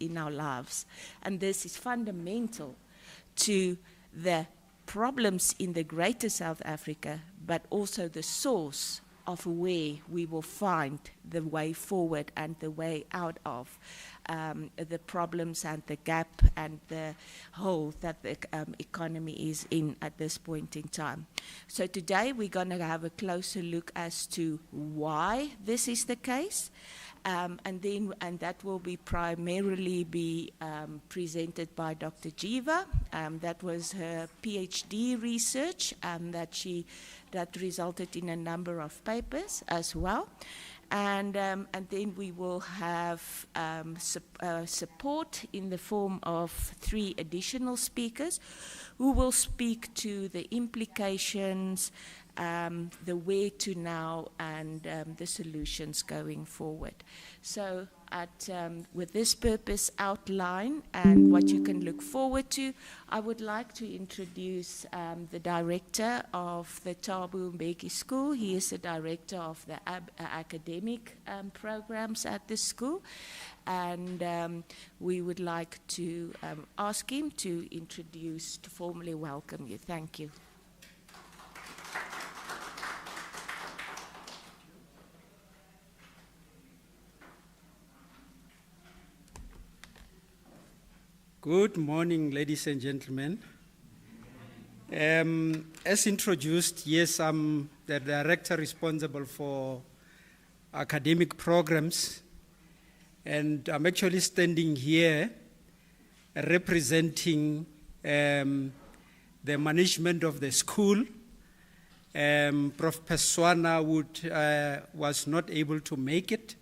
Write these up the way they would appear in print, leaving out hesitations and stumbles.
in our lives. And this is fundamental to the problems in the greater South Africa, but also the source of where we will find the way forward and the way out of the problems and the gap and the hole that the economy is in at this point in time. So today we're going to have a closer look as to why this is the case. And that will be primarily presented by Dr. Jeeva. That was her PhD research that resulted in a number of papers as well. And then we will have support in the form of 3 additional speakers who will speak to the implications, the where to now, and the solutions going forward. So with this purpose outline and what you can look forward to, I would like to introduce the director of the Thabo Mbeki School. He is the director of the academic programs at the school. And we would like to ask him to formally welcome you. Thank you. Good morning, ladies and gentlemen. As introduced, yes, I'm the director responsible for academic programs, and I'm actually standing here representing the management of the school. Prof. Peswana was not able to make it.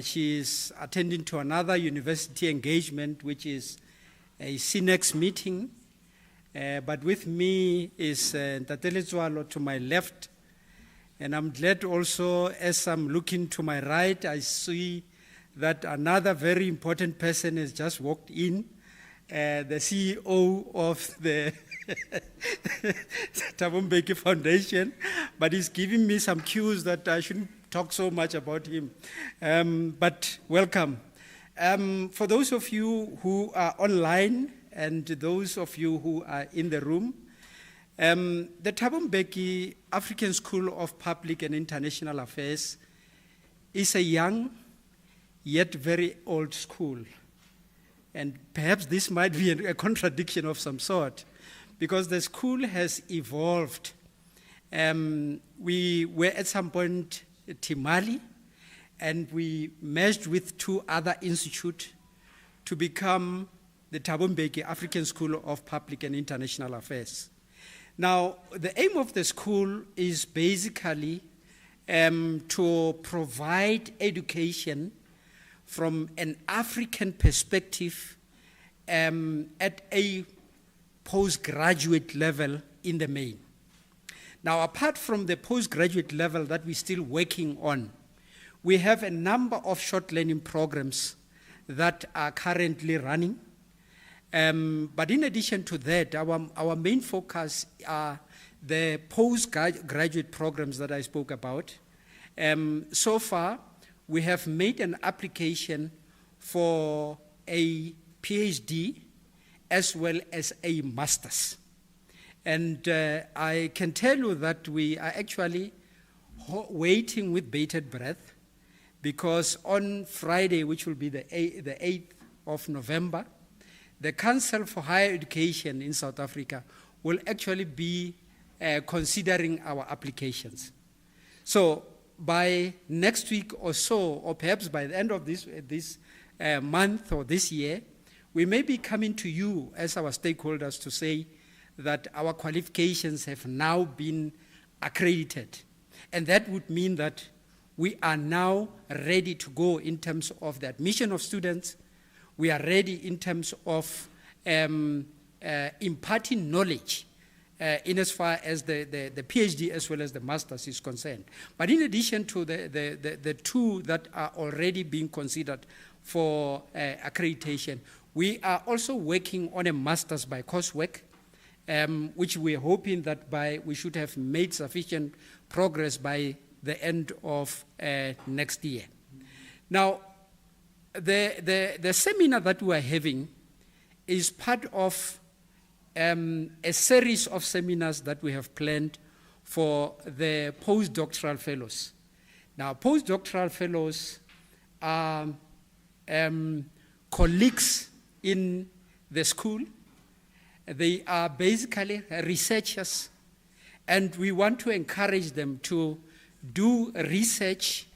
She's attending to another university engagement, which is a CNEX meeting. But with me is Ntatele Zwalo to my left. And I'm glad also, as I'm looking to my right, I see that another very important person has just walked in, the CEO of the Thabo Mbeki Foundation. But he's giving me some cues that I shouldn't talk so much about him, but welcome. For those of you who are online and those of you who are in the room, the Thabo Mbeki African School of Public and International Affairs is a young yet very old school. And perhaps this might be a contradiction of some sort, because the school has evolved. We were at some point Timali, and we merged with 2 other institutes to become the Thabo Mbeki African School of Public and International Affairs. Now, the aim of the school is basically to provide education from an African perspective at a postgraduate level in the main. Now, apart from the postgraduate level that we're still working on, we have a number of short learning programs that are currently running. But in addition to that, our main focus are the postgraduate programs that I spoke about. So far, we have made an application for a PhD as well as a master's. And I can tell you that we are actually waiting with bated breath, because on Friday, which will be the 8th of November, the Council for Higher Education in South Africa will actually be considering our applications. So by next week or so, or perhaps by the end of this month or this year, we may be coming to you as our stakeholders to say that our qualifications have now been accredited. And that would mean that we are now ready to go in terms of the admission of students. We are ready in terms of imparting knowledge in as far as the PhD as well as the master's is concerned. But in addition to the 2 that are already being considered for accreditation, we are also working on a master's by coursework, which we're hoping that we should have made sufficient progress by the end of next year. Now, the seminar that we are having is part of a series of seminars that we have planned for the postdoctoral fellows. Now, postdoctoral fellows are colleagues in the school. They are basically researchers, and we want to encourage them to do research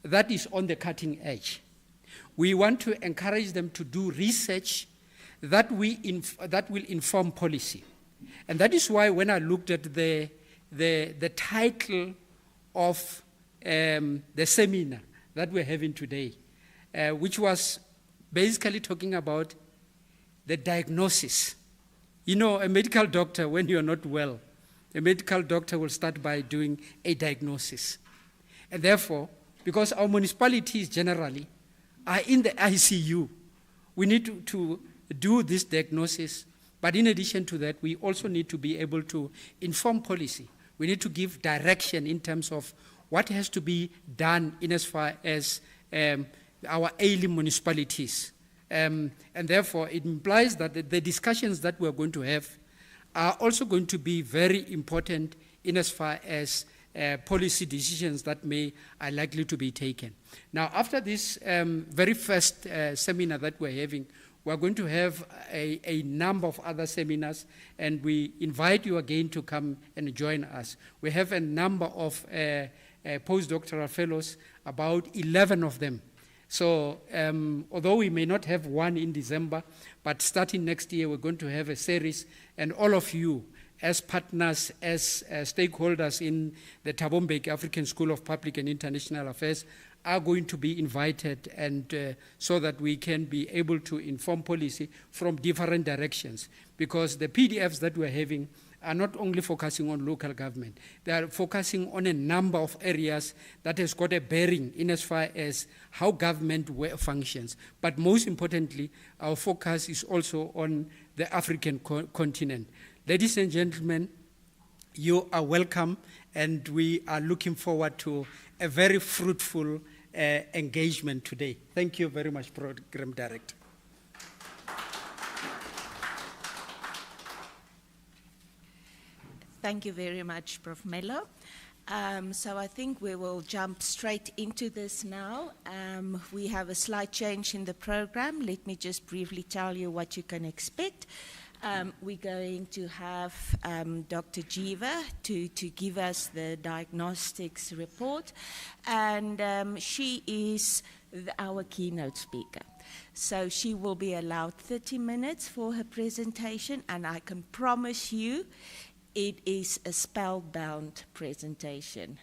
that is on the cutting edge. We want to encourage them to do research that will inform policy. And that is why when I looked at the title of the seminar that we're having today, which was basically talking about the diagnosis. You know, a medical doctor, when you're not well, a medical doctor will start by doing a diagnosis. And therefore, because our municipalities generally are in the ICU, we need to do this diagnosis. But in addition to that, we also need to be able to inform policy. We need to give direction in terms of what has to be done in as far as our ailing municipalities. And therefore, it implies that the discussions that we're going to have are also going to be very important in as far as policy decisions that are likely to be taken. Now, after this very first seminar that we're having, we're going to have a number of other seminars, and we invite you again to come and join us. We have a number of postdoctoral fellows, about 11 of them. So although we may not have one in December, but starting next year we're going to have a series, and all of you as partners, as stakeholders in the Thabo Mbeki African School of Public and International Affairs are going to be invited, and so that we can be able to inform policy from different directions, because the PDFs that we're having are not only focusing on local government, they are focusing on a number of areas that has got a bearing in as far as how government functions. But most importantly, our focus is also on the African continent. Ladies and gentlemen, you are welcome, and we are looking forward to a very fruitful engagement today. Thank you very much, Program Director. Thank you very much, Prof. Mello. So I think we will jump straight into this now. We have a slight change in the program. Let me just briefly tell you what you can expect. We're going to have Dr. Jeeva to give us the diagnostics report, and she is our keynote speaker. So she will be allowed 30 minutes for her presentation, and I can promise you it is a spellbound presentation.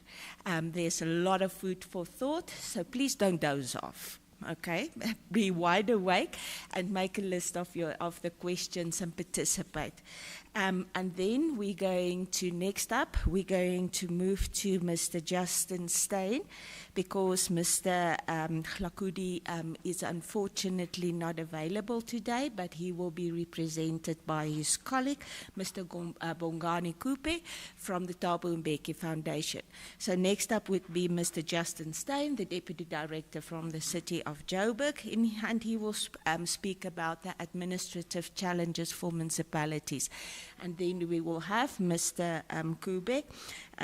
There's a lot of food for thought, so please don't doze off. Okay, be wide awake and make a list of the questions and participate. And then we're going to, next up, we're going to move to Mr. Justin Steyn, because Mr. Hlakudi is unfortunately not available today, but he will be represented by his colleague, Mr. Bongani Kupe from the Thabo Mbeki Foundation. So next up would be Mr. Justin Steyn, the Deputy Director from the City of Joburg, and he will speak about the administrative challenges for municipalities. And then we will have Mr. Kube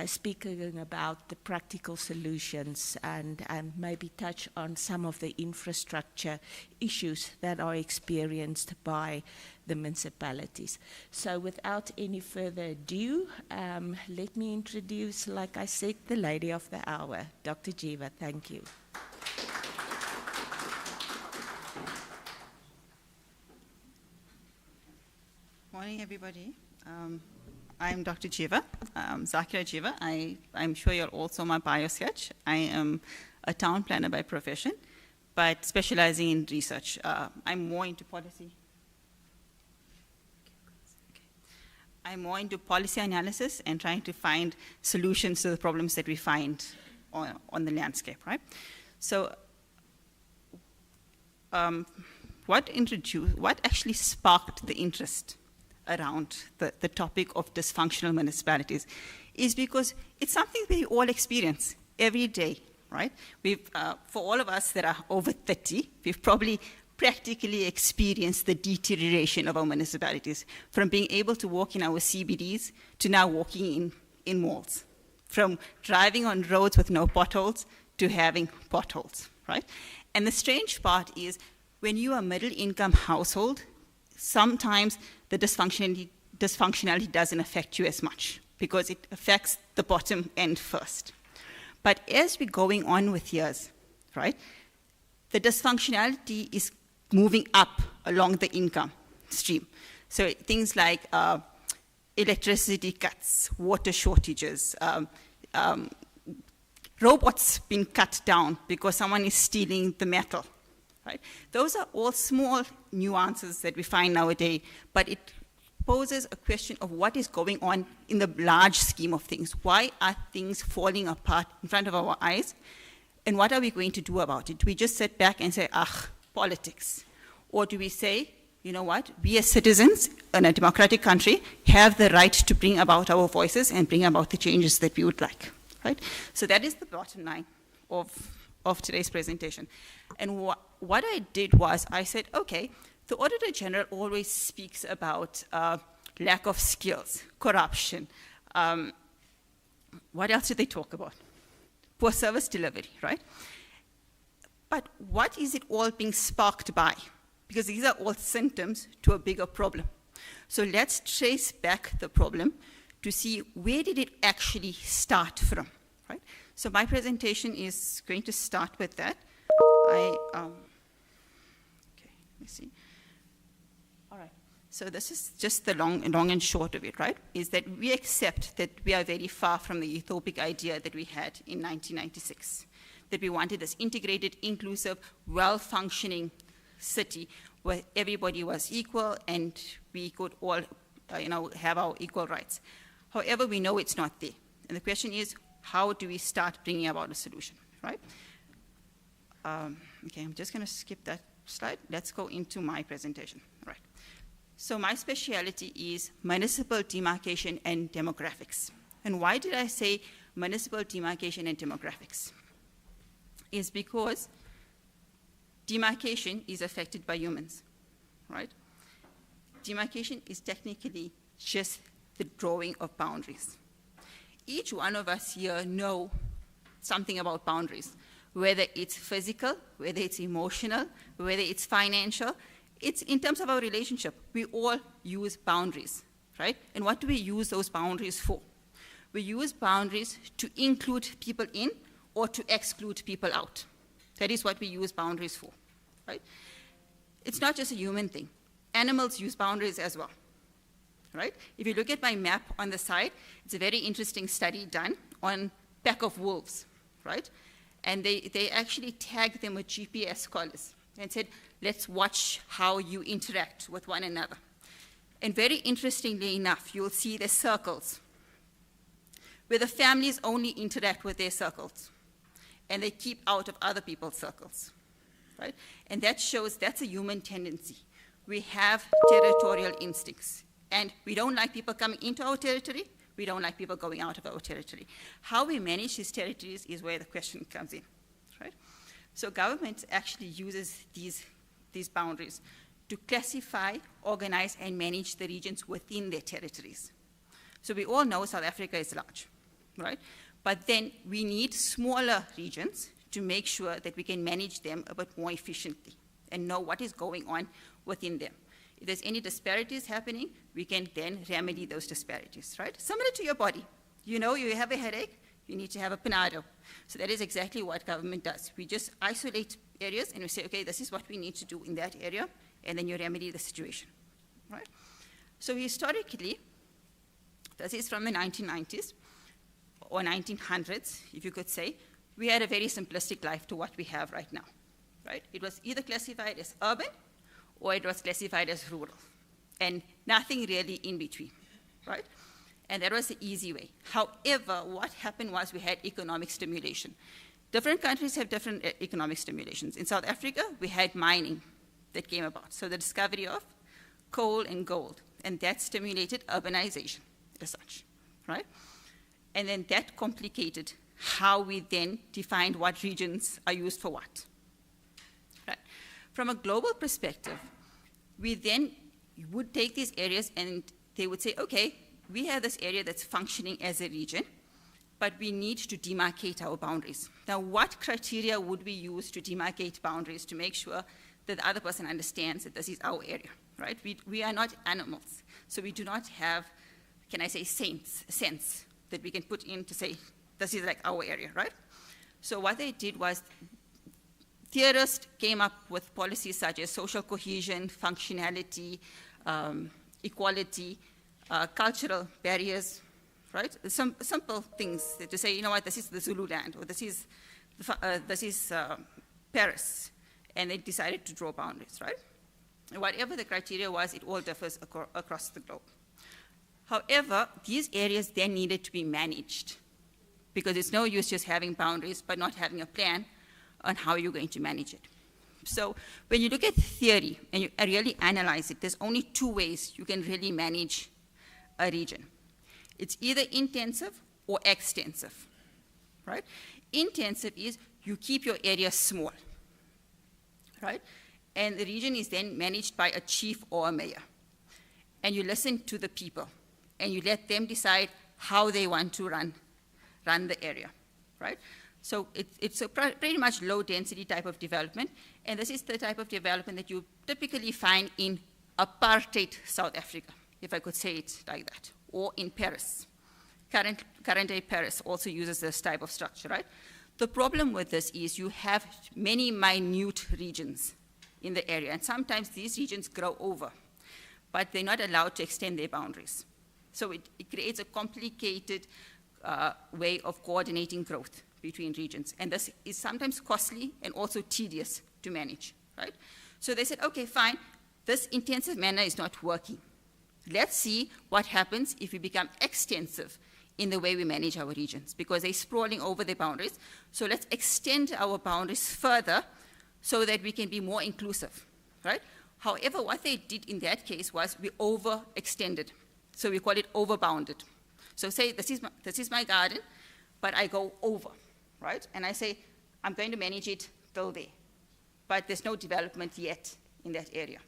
speaking about the practical solutions and maybe touch on some of the infrastructure issues that are experienced by the municipalities. So without any further ado, let me introduce, like I said, the lady of the hour, Dr. Jeeva. Thank you. Morning, everybody. I'm Dr. Jeeva, Zaakirah Jeeva. I'm sure you're also my bio sketch. I am a town planner by profession, but specializing in research. I'm more into policy. I'm more into policy analysis and trying to find solutions to the problems that we find on the landscape, right? So what actually sparked the interest around the topic of dysfunctional municipalities is because it's something we all experience every day right? For all of us that are over 30, we've probably practically experienced the deterioration of our municipalities, from being able to walk in our CBDs to now walking in malls, from driving on roads with no potholes to having potholes, right? And the strange part is, when you are a middle-income household, sometimes the dysfunctionality doesn't affect you as much, because it affects the bottom end first. But as we're going on with years, right, the dysfunctionality is moving up along the income stream. So things like electricity cuts, water shortages, robots being cut down because someone is stealing the metal, right? Those are all small nuances that we find nowadays, but it poses a question of what is going on in the large scheme of things. Why are things falling apart in front of our eyes? And what are we going to do about it? Do we just sit back and say, politics? Or do we say, you know what, we as citizens in a democratic country have the right to bring about our voices and bring about the changes that we would like, right? So that is the bottom line of today's presentation. And what I did was I said, okay, the Auditor General always speaks about lack of skills, corruption. What else do they talk about? Poor service delivery, right? But what is it all being sparked by? Because these are all symptoms to a bigger problem. So let's trace back the problem to see where did it actually start from, right? So my presentation is going to start with that. Okay, let me see. All right, so this is just the long and short of it, right? Is that we accept that we are very far from the utopic idea that we had in 1996, that we wanted this integrated, inclusive, well-functioning city where everybody was equal and we could all have our equal rights. However, we know it's not there. And the question is, how do we start bringing about a solution, right? Okay, I'm just going to skip that slide. Let's go into my presentation, right? So my specialty is municipal demarcation and demographics. And why did I say municipal demarcation and demographics? Is because demarcation is affected by humans, right? Demarcation is technically just the drawing of boundaries. Each one of us here know something about boundaries, whether it's physical, whether it's emotional, whether it's financial. It's in terms of our relationship. We all use boundaries, right? And what do we use those boundaries for? We use boundaries to include people in or to exclude people out. That is what we use boundaries for, right? It's not just a human thing. Animals use boundaries as well, right? If you look at my map on the side, it's a very interesting study done on pack of wolves, right? And they actually tagged them with GPS collars and said, let's watch how you interact with one another. And very interestingly enough, you'll see the circles, where the families only interact with their circles, and they keep out of other people's circles, right? And that shows that's a human tendency. We have territorial instincts, and we don't like people coming into our territory. We don't like people going out of our territory. How we manage these territories is where the question comes in, right? So government actually uses these boundaries to classify, organize, and manage the regions within their territories. So we all know South Africa is large, right? But then we need smaller regions to make sure that we can manage them a bit more efficiently and know what is going on within them. If there's any disparities happening, we can then remedy those disparities, right? Similar to your body. You know, you have a headache, you need to have a Panado. So that is exactly what government does. We just isolate areas and we say, okay, this is what we need to do in that area, and then you remedy the situation, right? So historically, this is from the 1990s, or 1900s, if you could say, we had a very simplistic life to what we have right now, right? It was either classified as urban or it was classified as rural, and nothing really in between, right? And that was the easy way. However, what happened was we had economic stimulation. Different countries have different economic stimulations. In South Africa, we had mining that came about. So the discovery of coal and gold, and that stimulated urbanization as such, right? And then that complicated how we then defined what regions are used for what. Right. From a global perspective, we then would take these areas and they would say, okay, we have this area that's functioning as a region, but we need to demarcate our boundaries. Now, what criteria would we use to demarcate boundaries to make sure that the other person understands that this is our area, right? We are not animals, so we do not have, can I say, sense that we can put in to say, this is like our area, right? So what they did was, theorists came up with policies such as social cohesion, functionality, equality, cultural barriers, right? Some simple things to say, you know what, this is the Zulu land, or this is Paris, and they decided to draw boundaries, right? And whatever the criteria was, it all differs across the globe. However, these areas then needed to be managed, because it's no use just having boundaries but not having a plan on how you're going to manage it. So when you look at theory and you really analyze it, there's only two ways you can really manage a region. It's either intensive or extensive, right? Intensive is you keep your area small, right? And the region is then managed by a chief or a mayor. And you listen to the people, and you let them decide how they want to run the area, right? So it's a pretty much low-density type of development, and this is the type of development that you typically find in apartheid South Africa, if I could say it like that, or in Paris. Current-day Paris also uses this type of structure, right? The problem with this is you have many minute regions in the area, and sometimes these regions grow over, but they're not allowed to extend their boundaries. So it creates a complicated way of coordinating growth between regions, and this is sometimes costly and also tedious to manage, right? So they said, okay, fine, this intensive manner is not working. Let's see what happens if we become extensive in the way we manage our regions, because they're sprawling over their boundaries. So let's extend our boundaries further so that we can be more inclusive, right? However, what they did in that case was we overextended. So we call it overbounded. So say, this is my garden, but I go over, right? And I say, I'm going to manage it till there. But there's no development yet in that area.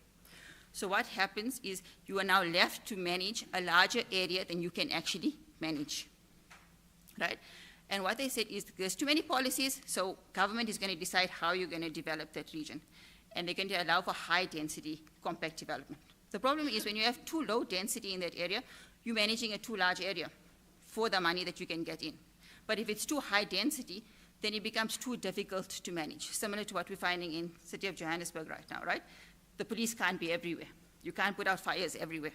So what happens is you are now left to manage a larger area than you can actually manage, right? And what they said is there's too many policies, so government is going to decide how you're going to develop that region. And they're going to allow for high density compact development. The problem is when you have too low density in that area, you're managing a too large area for the money that you can get in. But if it's too high density, then it becomes too difficult to manage, similar to what we're finding in the city of Johannesburg right now, right? The police can't be everywhere. You can't put out fires everywhere.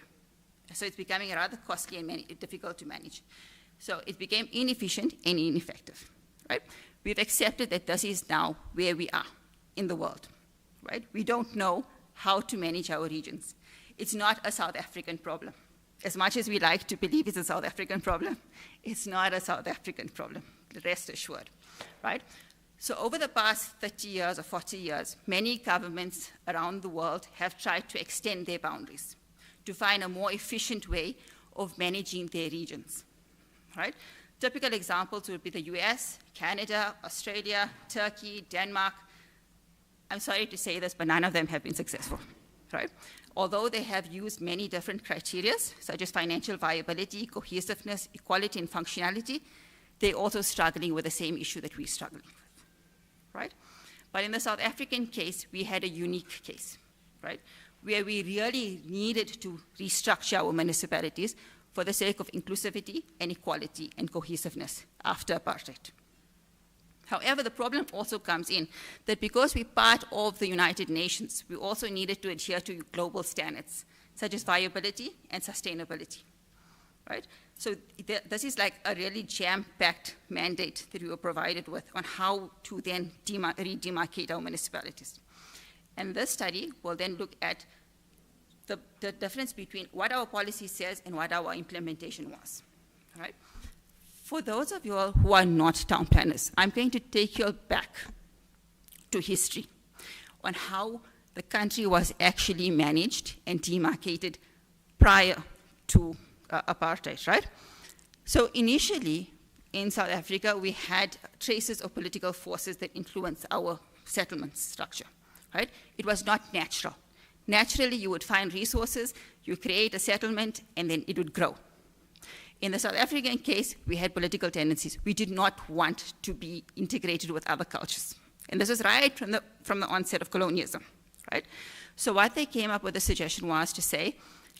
So it's becoming rather costly and difficult to manage. So it became inefficient and ineffective, right? We've accepted that this is now where we are in the world, right? We don't know how to manage our regions. It's not a South African problem. As much as we like to believe it's a South African problem, it's not a South African problem, rest assured, right? So over the past 30 years or 40 years, many governments around the world have tried to extend their boundaries to find a more efficient way of managing their regions, right? Typical examples would be the US, Canada, Australia, Turkey, Denmark. I'm sorry to say this, but none of them have been successful, right? Although they have used many different criteria, such as financial viability, cohesiveness, equality, and functionality, they're also struggling with the same issue that we're struggling with, right? But in the South African case, we had a unique case, right? Where we really needed to restructure our municipalities for the sake of inclusivity and equality and cohesiveness after apartheid. However, the problem also comes in that because we're part of the United Nations, we also needed to adhere to global standards, such as viability and sustainability, right? So this is like a really jam-packed mandate that we were provided with on how to then redemarcate our municipalities. And this study will then look at the difference between what our policy says and what our implementation was, right? For those of you all who are not town planners, I'm going to take you back to history on how the country was actually managed and demarcated prior to apartheid, right? So initially, in South Africa, we had traces of political forces that influenced our settlement structure, right? It was not natural. Naturally, you would find resources, you create a settlement, and then it would grow. In the South African case, we had political tendencies. We did not want to be integrated with other cultures. And this was right from the onset of colonialism, right? So what they came up with the suggestion was to say,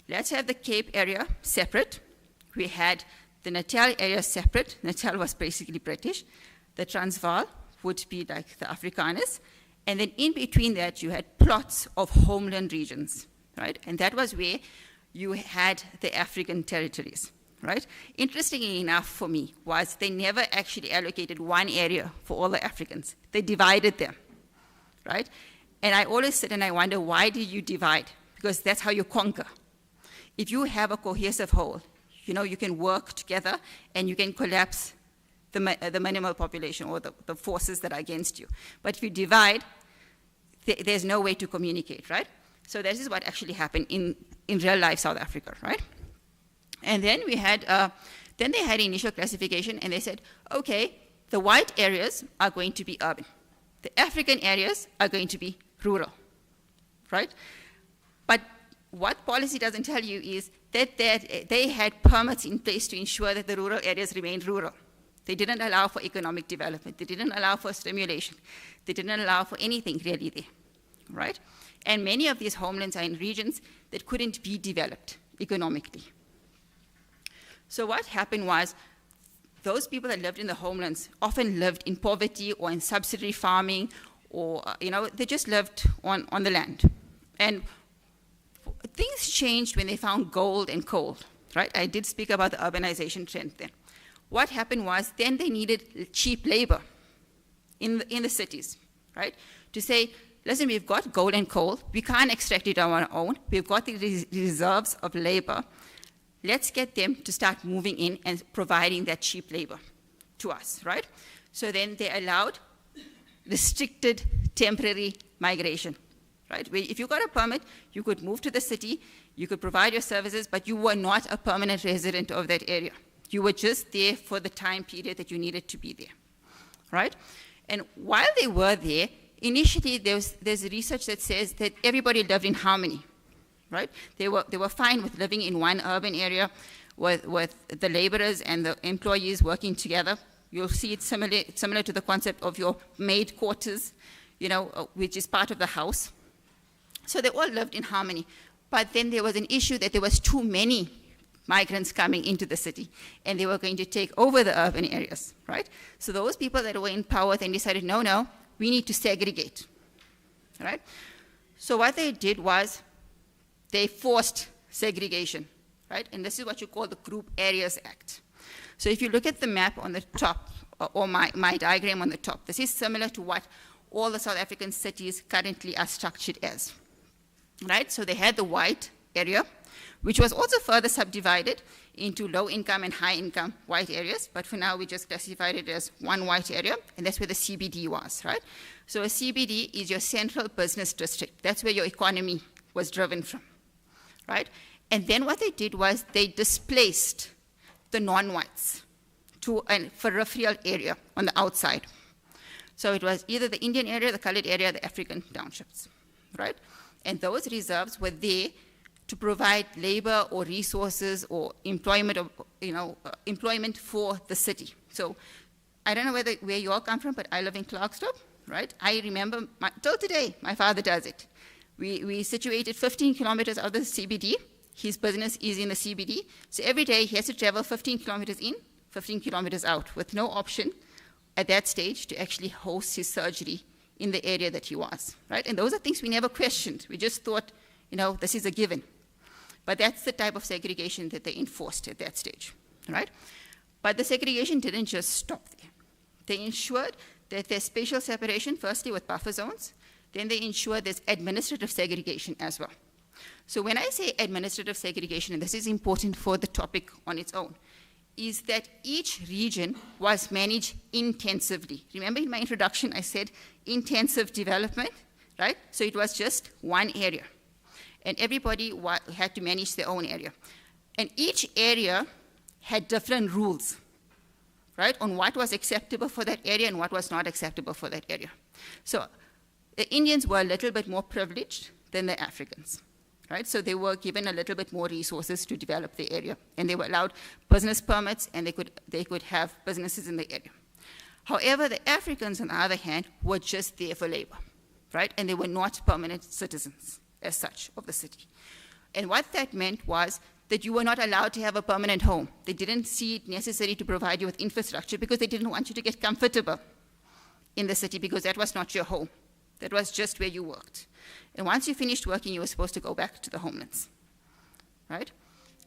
let's have the Cape area separate. We had the Natal area separate. Natal was basically British. The Transvaal would be like the Afrikaners. And then in between that, you had plots of homeland regions, right? And that was where you had the African territories, right? Interestingly enough for me was they never actually allocated one area for all the Africans. They divided them, right? And I always sit and I wonder, why do you divide? Because that's how you conquer. If you have a cohesive whole, you know, you can work together and you can collapse the minimal population or the forces that are against you. But if you divide, there's no way to communicate, right? So this is what actually happened in real life South Africa, right? And then we had, then they had initial classification and they said, okay, the white areas are going to be urban. The African areas are going to be rural, right? But what policy doesn't tell you is that they had permits in place to ensure that the rural areas remained rural. They didn't allow for economic development. They didn't allow for stimulation. They didn't allow for anything really there, right? And many of these homelands are in regions that couldn't be developed economically. So what happened was those people that lived in the homelands often lived in poverty or in subsidiary farming or, you know, they just lived on the land. And things changed when they found gold and coal, right? I did speak about the urbanization trend then. What happened was then they needed cheap labor in the cities, right? To say, listen, we've got gold and coal. We can't extract it on our own. We've got the reserves of labor. Let's get them to start moving in and providing that cheap labor to us, right? So then they allowed restricted temporary migration, right? Where if you got a permit, you could move to the city, you could provide your services, but you were not a permanent resident of that area. You were just there for the time period that you needed to be there, right? And while they were there, initially there's research that says that everybody lived in harmony, right? They were fine with living in one urban area with the laborers and the employees working together. You'll see it similar to the concept of your maid quarters, you know, which is part of the house. So they all lived in harmony. But then there was an issue that there was too many migrants coming into the city, and they were going to take over the urban areas, right? So those people that were in power then decided, no, we need to segregate, right? So what they did was they forced segregation, right? And this is what you call the Group Areas Act. So if you look at the map on the top, or my diagram on the top, this is similar to what all the South African cities currently are structured as, right? So they had the white area, which was also further subdivided into low-income and high-income white areas, but for now we just classified it as one white area, and that's where the CBD was, right? So a CBD is your central business district. That's where your economy was driven from, right? And then what they did was they displaced the non-whites to a peripheral area on the outside. So it was either the Indian area, the colored area, the African townships, right? And those reserves were there to provide labor or resources or employment, employment for the city. So I don't know where you all come from, but I live in Klerksdorp, right? I remember, till today, my father does it. We situated 15 kilometers out of the CBD. His business is in the CBD. So every day he has to travel 15 kilometers in, 15 kilometers out, with no option at that stage to actually host his surgery in the area that he was, right? And those are things we never questioned. We just thought, this is a given. But that's the type of segregation that they enforced at that stage, right? But the segregation didn't just stop there. They ensured that there's spatial separation, firstly with buffer zones, then they ensured there's administrative segregation as well. So when I say administrative segregation, and this is important for the topic on its own, is that each region was managed intensively. Remember in my introduction I said intensive development, right? So it was just one area. And everybody had to manage their own area. And each area had different rules, right, on what was acceptable for that area and what was not acceptable for that area. So the Indians were a little bit more privileged than the Africans, right? So they were given a little bit more resources to develop the area, and they were allowed business permits, and they could have businesses in the area. However, the Africans, on the other hand, were just there for labor, right? And they were not permanent citizens as such of the city. And what that meant was that you were not allowed to have a permanent home. They didn't see it necessary to provide you with infrastructure because they didn't want you to get comfortable in the city, because that was not your home. That was just where you worked. And once you finished working, you were supposed to go back to the homelands, right?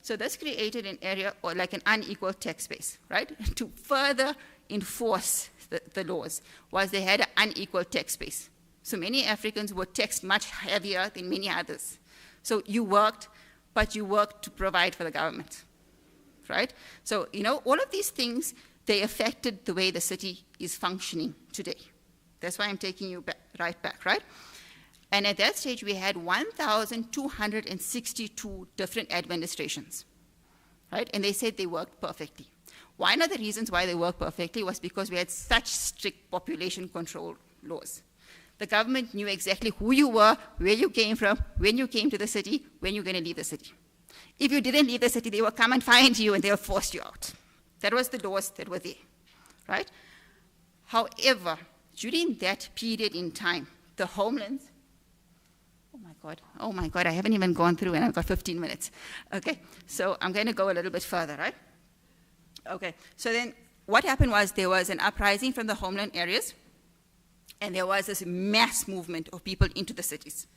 So this created an area, or like an unequal tax base, right? To further enforce the laws was they had an unequal tax base. So many Africans were taxed much heavier than many others. So you worked, but you worked to provide for the government, right? So, all of these things, they affected the way the city is functioning today. That's why I'm taking you right back, right? And at that stage, we had 1,262 different administrations, right? And they said they worked perfectly. One of the reasons why they worked perfectly was because we had such strict population control laws. The government knew exactly who you were, where you came from, when you came to the city, when you're going to leave the city. If you didn't leave the city, they will come and find you and they'll force you out. That was the laws that were there, right? However, during that period in time, the homelands, oh my God, I haven't even gone through and I've got 15 minutes. Okay, so I'm going to go a little bit further, right? Okay, so then what happened was there was an uprising from the homeland areas, and there was this mass movement of people into the cities,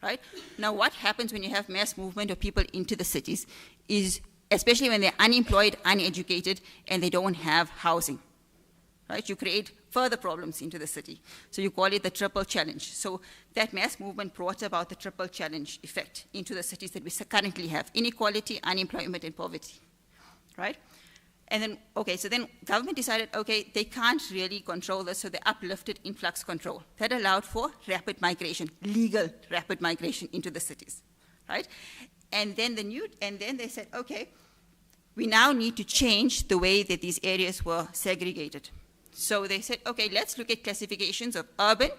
right? Now, what happens when you have mass movement of people into the cities is, especially when they're unemployed, uneducated, and they don't have housing, right? You create further problems into the city. So you call it the triple challenge. So that mass movement brought about the triple challenge effect into the cities that we currently have: inequality, unemployment, and poverty, right? And then, so then government decided, they can't really control this, so they uplifted influx control. That allowed for rapid migration, legal rapid migration into the cities, right? And then they said, we now need to change the way that these areas were segregated. So they said, let's look at classifications of urban,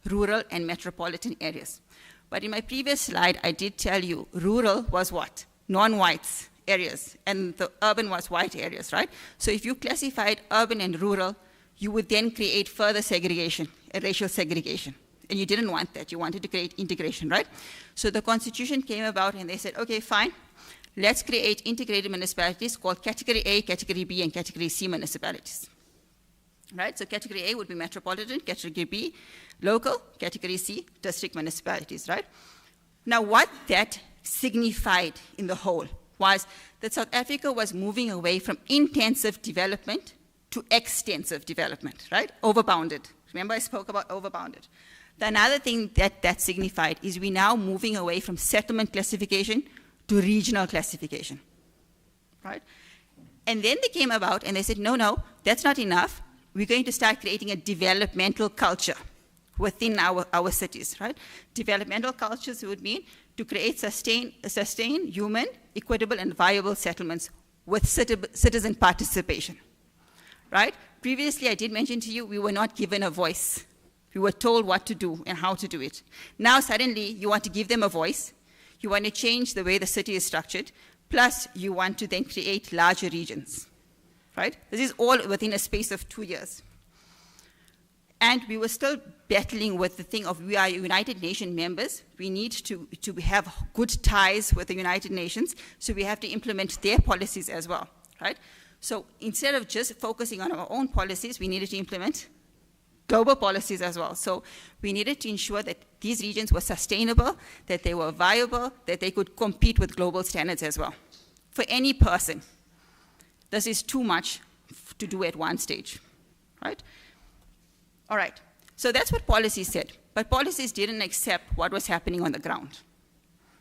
rural, and metropolitan areas. But in my previous slide, I did tell you rural was what? Non-whites areas, and the urban was white areas, right? So if you classified urban and rural, you would then create further segregation, racial segregation. And you didn't want that. You wanted to create integration, right? So the Constitution came about, and they said, fine, let's create integrated municipalities called Category A, Category B, and Category C municipalities, right? So Category A would be metropolitan, Category B, local, Category C, district municipalities, right? Now, what that signified in the whole was that South Africa was moving away from intensive development to extensive development, right? Overbounded. Remember I spoke about overbounded. The another thing that signified is we're now moving away from settlement classification to regional classification, right? And then they came about and they said, no, that's not enough. We're going to start creating a developmental culture within our cities, right? Developmental cultures would mean to create sustain human, equitable, and viable settlements with citizen participation, right? Previously, I did mention to you, we were not given a voice. We were told what to do and how to do it. Now, suddenly, you want to give them a voice. You want to change the way the city is structured. Plus, you want to then create larger regions, right? This is all within a space of 2 years. And we were still battling with the thing of we are United Nations members. We need to have good ties with the United Nations, so we have to implement their policies as well, right? So instead of just focusing on our own policies, we needed to implement global policies as well. So we needed to ensure that these regions were sustainable, that they were viable, that they could compete with global standards as well. For any person, this is too much to do at one stage, right? All right, so that's what policies said. But policies didn't accept what was happening on the ground,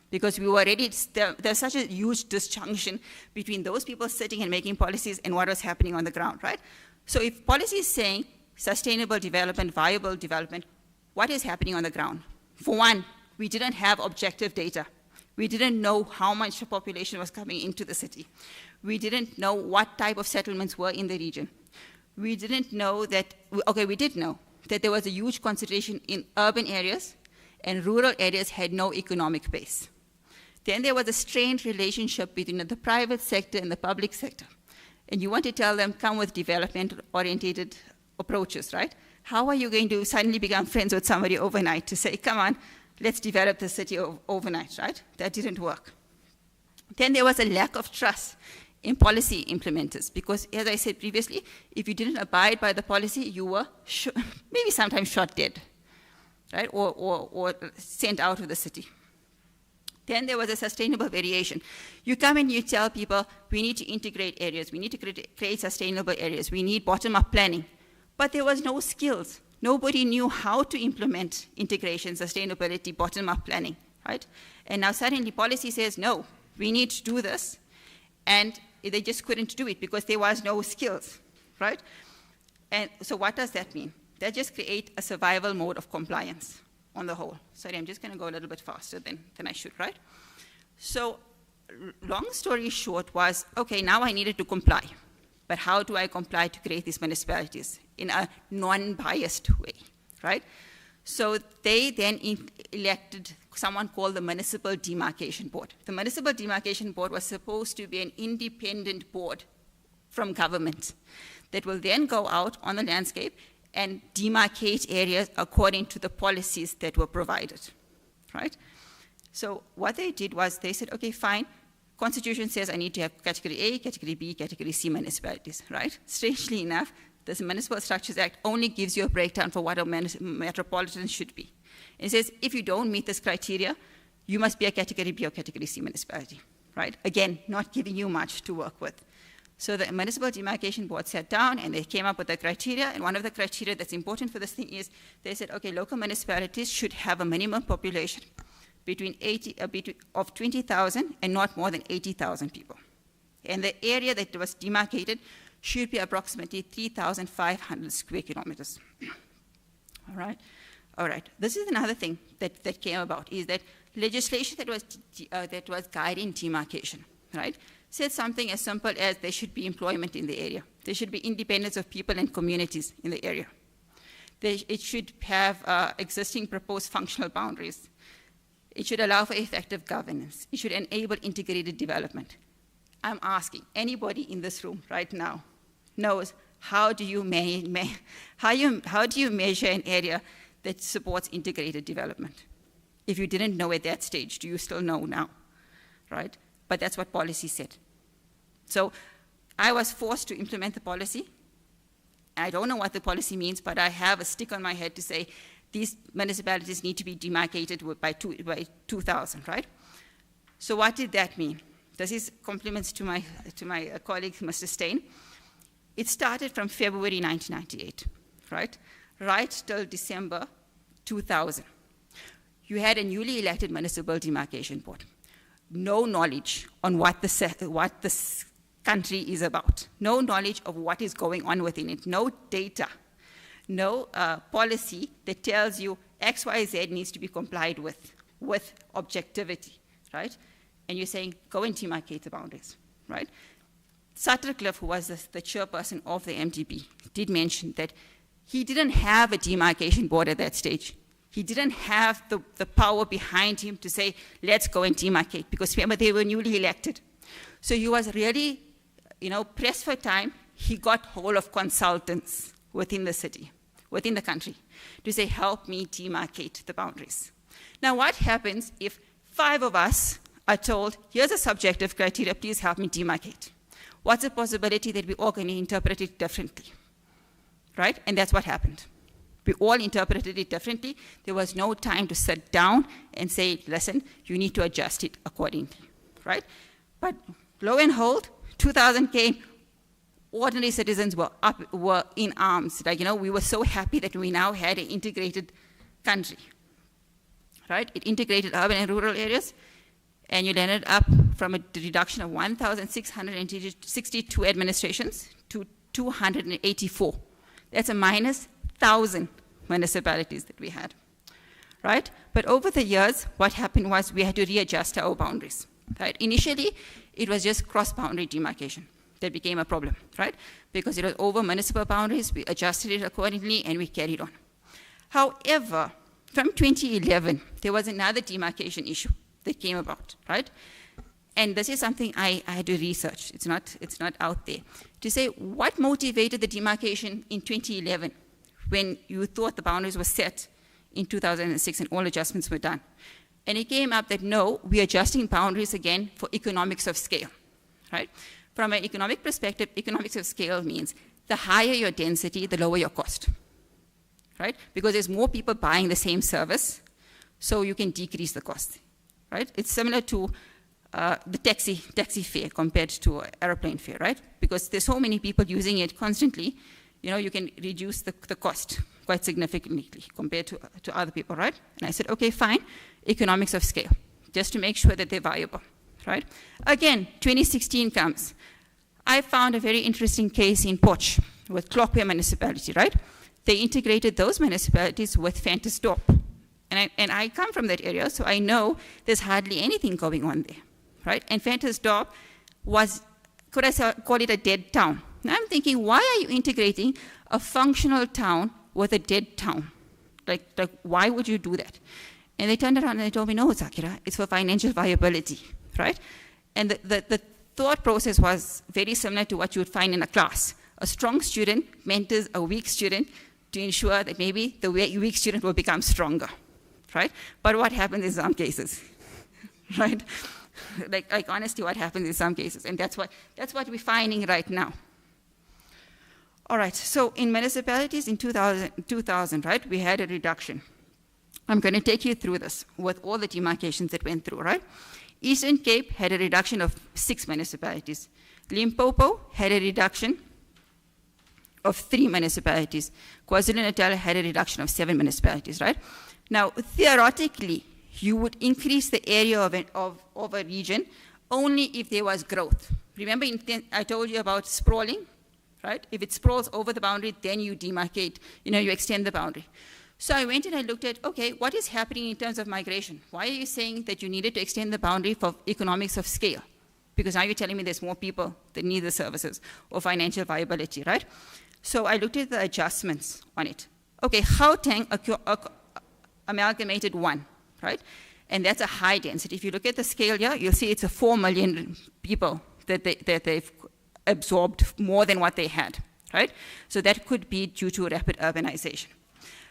because we were already, there's such a huge disjunction between those people sitting and making policies and what was happening on the ground, right? So if policy is saying sustainable development, viable development, what is happening on the ground? For one, we didn't have objective data. We didn't know how much the population was coming into the city. We didn't know what type of settlements were in the region. we didn't know that, okay, we did know that there was a huge concentration in urban areas and rural areas had no economic base. Then there was a strained relationship between the private sector and the public sector. And you want to tell them, come with development-oriented approaches, right? How are you going to suddenly become friends with somebody overnight to say, come on, let's develop the city overnight, right? That didn't work. Then there was a lack of trust in policy implementers because, as I said previously, if you didn't abide by the policy, you were maybe sometimes shot dead, right? Or sent out of the city. Then there was a sustainable variation. You come and you tell people, we need to integrate areas, we need to create sustainable areas, we need bottom-up planning. But there was no skills. Nobody knew how to implement integration, sustainability, bottom-up planning, right? And now suddenly policy says, no, we need to do this, and they just couldn't do it because there was no skills, right? And so what does that mean? That just creates a survival mode of compliance on the whole. Sorry, I'm just going to go a little bit faster than I should, right? So long story short was, okay, now I needed to comply. But how do I comply to create these municipalities in a non-biased way, right? So they then elected someone called the Municipal Demarcation Board. The Municipal Demarcation Board was supposed to be an independent board from government that will then go out on the landscape and demarcate areas according to the policies that were provided, right? So what they did was they said, okay, fine, Constitution says I need to have category A, category B, category C municipalities, right? Strangely enough, the Municipal Structures Act only gives you a breakdown for what a metropolitan should be. It says if you don't meet this criteria, you must be a category B or category C municipality, right? Again, not giving you much to work with. So the Municipal Demarcation Board sat down and they came up with the criteria, and one of the criteria that's important for this thing is they said, okay, local municipalities should have a minimum population of 20,000 and not more than 80,000 people. And the area that was demarcated should be approximately 3,500 square kilometers. All right? All right. This is another thing that came about, is that legislation that was guiding demarcation, right, said something as simple as there should be employment in the area. There should be independence of people and communities in the area. It should have existing proposed functional boundaries. It should allow for effective governance. It should enable integrated development. I'm asking, anybody in this room right now knows how do you measure an area that supports integrated development? If you didn't know at that stage, do you still know now, right? But that's what policy said. So I was forced to implement the policy. I don't know what the policy means, but I have a stick on my head to say these municipalities need to be demarcated by 2000, right? So what did that mean? This is compliments to my colleague, Mr. Stein. It started from February 1998, right? Right till December 2000. You had a newly elected Municipal Demarcation Board. No knowledge on what this country is about. No knowledge of what is going on within it. No data. No policy that tells you X, Y, Z needs to be complied with objectivity, right? And you're saying, go and demarcate the boundaries, right? Suttercliffe, who was the chairperson of the MDB, did mention that he didn't have a demarcation board at that stage. He didn't have the power behind him to say, let's go and demarcate, because remember, they were newly elected. So he was really, pressed for time. He got hold of consultants within the city, within the country, to say, help me demarcate the boundaries. Now, what happens if 5 of us are told, here's a subjective criteria, please help me demarcate? What's the possibility that we all going to interpret it differently, right? And that's what happened. We all interpreted it differently. There was no time to sit down and say, listen, you need to adjust it accordingly, right? But lo and behold, 2000 came, ordinary citizens were in arms. We were so happy that we now had an integrated country, right? It integrated urban and rural areas, and you ended up from a reduction of 1,662 administrations to 284. That's a minus 1,000 municipalities that we had, right? But over the years, what happened was we had to readjust our boundaries, right? Initially, it was just cross-boundary demarcation. that became a problem, right? Because it was over municipal boundaries, we adjusted it accordingly, and we carried on. However, from 2011, there was another demarcation issue that came about, right? And this is something I had to research. It's not out there. To say what motivated the demarcation in 2011 when you thought the boundaries were set in 2006 and all adjustments were done. And it came up that no, we're adjusting boundaries again for economics of scale, right? From an economic perspective, economics of scale means the higher your density, the lower your cost, right? Because there's more people buying the same service, so you can decrease the cost, right? It's similar to the taxi fare compared to airplane fare, right? Because there's so many people using it constantly, you can reduce the cost quite significantly compared to other people, right? And I said, okay, fine, economics of scale, just to make sure that they're viable, right? Again, 2016 comes. I found a very interesting case in Potch with Clockware municipality, right? They integrated those municipalities with Fantasdorp. And I come from that area, so I know there's hardly anything going on there, right? And Fantasdorp was, could I call it a dead town? Now I'm thinking, why are you integrating a functional town with a dead town? Like why would you do that? And they turned around and they told me, no, Zaakirah, it's for financial viability, right? And the thought process was very similar to what you would find in a class. A strong student mentors a weak student to ensure that maybe the weak student will become stronger, right? But what happens in some cases, right? Like honestly, what happens in some cases, and that's what we're finding right now. All right, so in municipalities in 2000, right, we had a reduction. I'm going to take you through this with all the demarcations that went through, right? Eastern Cape had a reduction of 6 municipalities. Limpopo had a reduction of 3 municipalities. KwaZulu-Natal had a reduction of 7 municipalities, right? Now, theoretically, you would increase the area of a region only if there was growth. Remember, I told you about sprawling, right? If it sprawls over the boundary, then you demarcate, you extend the boundary. So I went and I looked at, okay, what is happening in terms of migration? Why are you saying that you needed to extend the boundary for economics of scale? Because now you're telling me there's more people that need the services or financial viability, right? So I looked at the adjustments on it. Okay, Gauteng amalgamated 1, right? And that's a high density. If you look at the scale here, you'll see it's a 4 million people that they've absorbed more than what they had, right? So that could be due to rapid urbanization.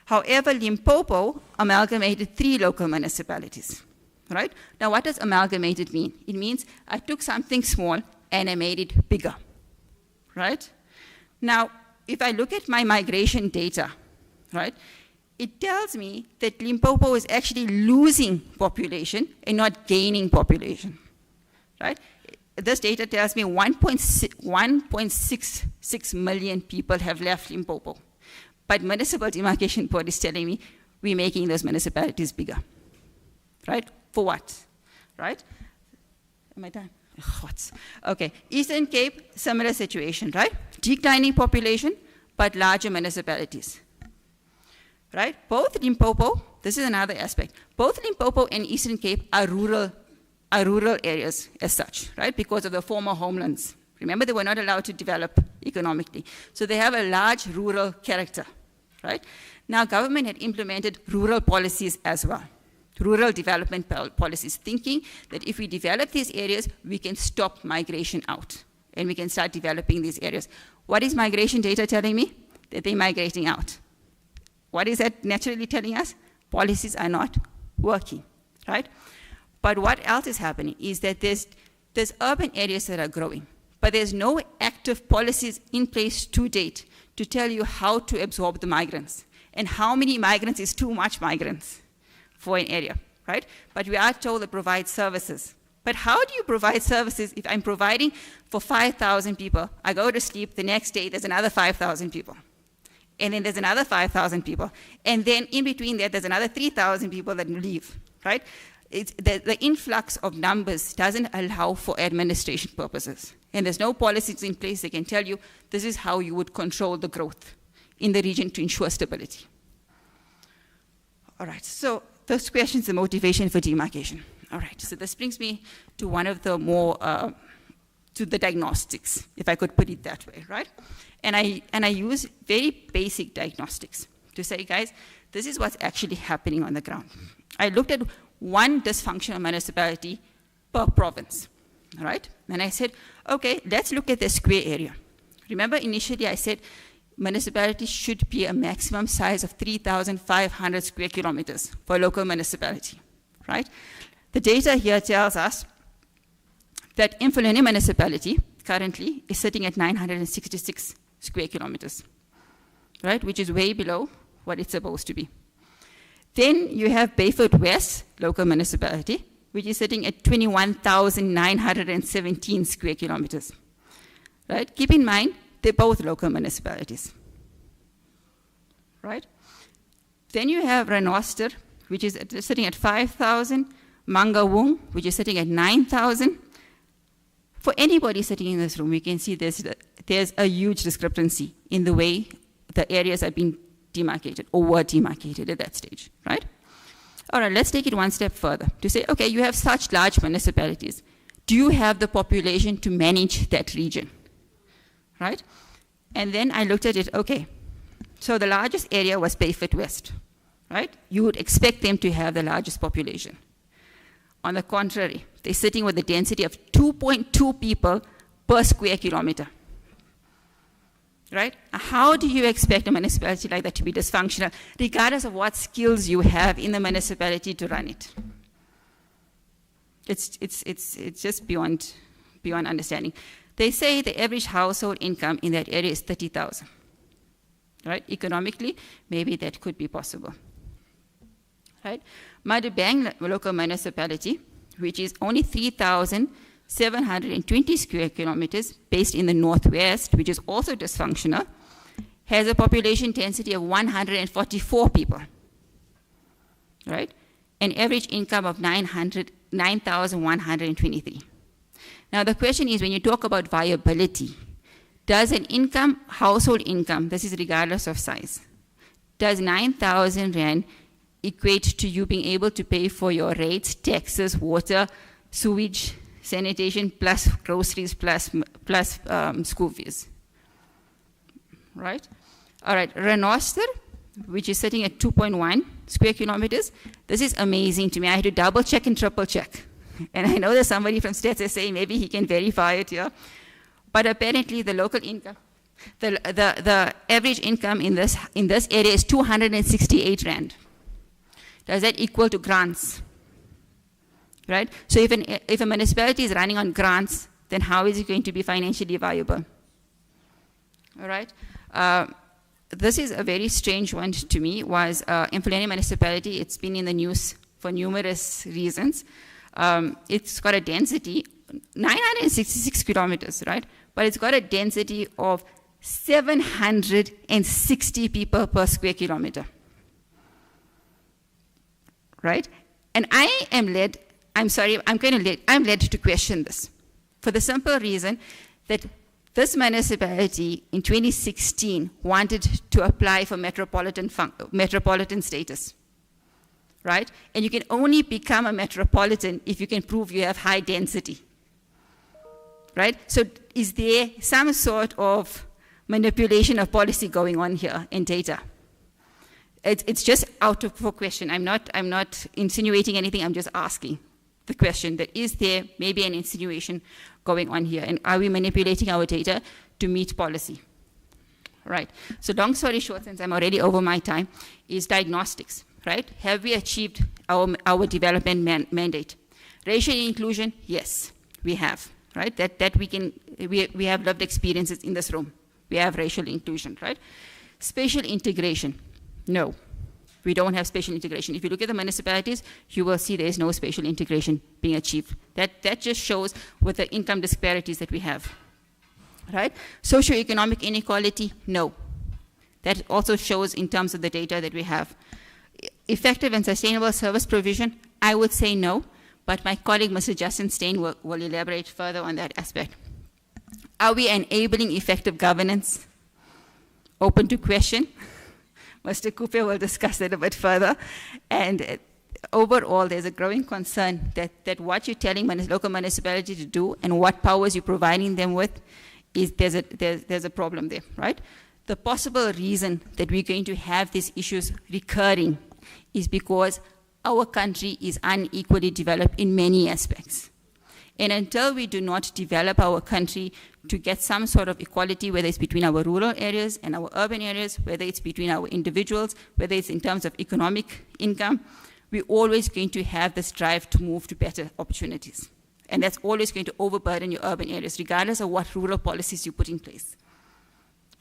However, Limpopo amalgamated 3 local municipalities, right? Now, what does amalgamated mean? It means I took something small and I made it bigger, right? Now, if I look at my migration data, right, it tells me that Limpopo is actually losing population and not gaining population, right? This data tells me 1.66 million people have left Limpopo. But Municipal Demarcation Board is telling me we're making those municipalities bigger, right? For what, right? Am I done? What? Okay, Eastern Cape, similar situation, right? Declining population, but larger municipalities, right? Both Limpopo, this is another aspect, both Limpopo and Eastern Cape are rural areas as such, right? Because of the former homelands. Remember, they were not allowed to develop economically. So they have a large rural character, right? Now, government had implemented rural policies as well, rural development policies, thinking that if we develop these areas, we can stop migration out, and we can start developing these areas. What is migration data telling me? That they're migrating out. What is that naturally telling us? Policies are not working, right? But what else is happening is that there's urban areas that are growing, but there's no active policies in place to date to tell you how to absorb the migrants and how many migrants is too much migrants for an area, right? But we are told to provide services. But how do you provide services if I'm providing for 5,000 people, I go to sleep, the next day there's another 5,000 people, and then there's another 5,000 people, and then in between there's another 3,000 people that leave, right? The influx of numbers doesn't allow for administration purposes. And there's no policies in place that can tell you this is how you would control the growth in the region to ensure stability. All right, so those questions, the motivation for demarcation. All right, so this brings me to one of the more to the diagnostics, if I could put it that way, right? And I use very basic diagnostics to say, guys, this is what's actually happening on the ground. I looked at one dysfunctional municipality per province, right? And I said, okay, let's look at the square area. Remember initially I said municipalities should be a maximum size of 3,500 square kilometers for a local municipality, right? The data here tells us that Mfuleni municipality currently is sitting at 966 square kilometers, right? Which is way below what it's supposed to be. Then you have Bayford West local municipality, which is sitting at 21,917 square kilometers, right? Keep in mind, they're both local municipalities, right? Then you have Renoster, which is sitting at 5,000, Mangaung, which is sitting at 9,000. For anybody sitting in this room, we can see there's a huge discrepancy in the way the areas are being demarcated or were demarcated at that stage, right? All right, let's take it one step further to say, okay, you have such large municipalities. Do you have the population to manage that region, right? And then I looked at it, okay, so the largest area was Bayford West, right? You would expect them to have the largest population. On the contrary, they're sitting with a density of 2.2 people per square kilometer, right? How do you expect a municipality like that to be dysfunctional, regardless of what skills you have in the municipality to run it? It's just beyond understanding. They say the average household income in that area is 30,000, right? Economically, maybe that could be possible, right? Madubang local municipality, which is only 3,720 square kilometers based in the northwest, which is also dysfunctional, has a population density of 144 people, right? An average income of 9,123. Now the question is, when you talk about viability, does an income, household income, this is regardless of size, does 9,000 Rand equate to you being able to pay for your rates, taxes, water, sewage, sanitation, plus groceries, plus school fees, right? All right, Renoster, which is sitting at 2.1 square kilometers. This is amazing to me. I had to double check and triple check. And I know there's somebody from Stats SA, maybe he can verify it here. But apparently the local income, the average income in this area is 268 Rand. Does that equal to grants? Right? So if a municipality is running on grants, then how is it going to be financially viable? All right? This is a very strange one to me, was Mfuleni municipality. It's been in the news for numerous reasons. It's got a density, 966 kilometers, right? But it's got a density of 760 people per square kilometer. Right? And I'm led to question this for the simple reason that this municipality in 2016 wanted to apply for metropolitan status, right? And you can only become a metropolitan if you can prove you have high density, right? So is there some sort of manipulation of policy going on here in data? It's just out of question. I'm not insinuating anything. I'm just asking the question that is there maybe an insinuation going on here, and are we manipulating our data to meet policy? Right. So long story short, since I'm already over my time, is diagnostics. Right? Have we achieved our development mandate? Racial inclusion, yes, we have. Right? That we have lived experiences in this room. We have racial inclusion. Right? Spatial integration. No, we don't have spatial integration. If you look at the municipalities, you will see there is no spatial integration being achieved. That just shows with the income disparities that we have, right? Socioeconomic inequality, no. That also shows in terms of the data that we have. Effective and sustainable service provision, I would say no, but my colleague, Mr. Justin Stein, will elaborate further on that aspect. Are we enabling effective governance? Open to question. Mr. Cooper will discuss that a bit further. And overall, there's a growing concern that what you're telling local municipality to do and what powers you're providing them with, is there's a problem there, right? The possible reason that we're going to have these issues recurring is because our country is unequally developed in many aspects. And until we do not develop our country to get some sort of equality, whether it's between our rural areas and our urban areas, whether it's between our individuals, whether it's in terms of economic income, we're always going to have this drive to move to better opportunities. And that's always going to overburden your urban areas, regardless of what rural policies you put in place.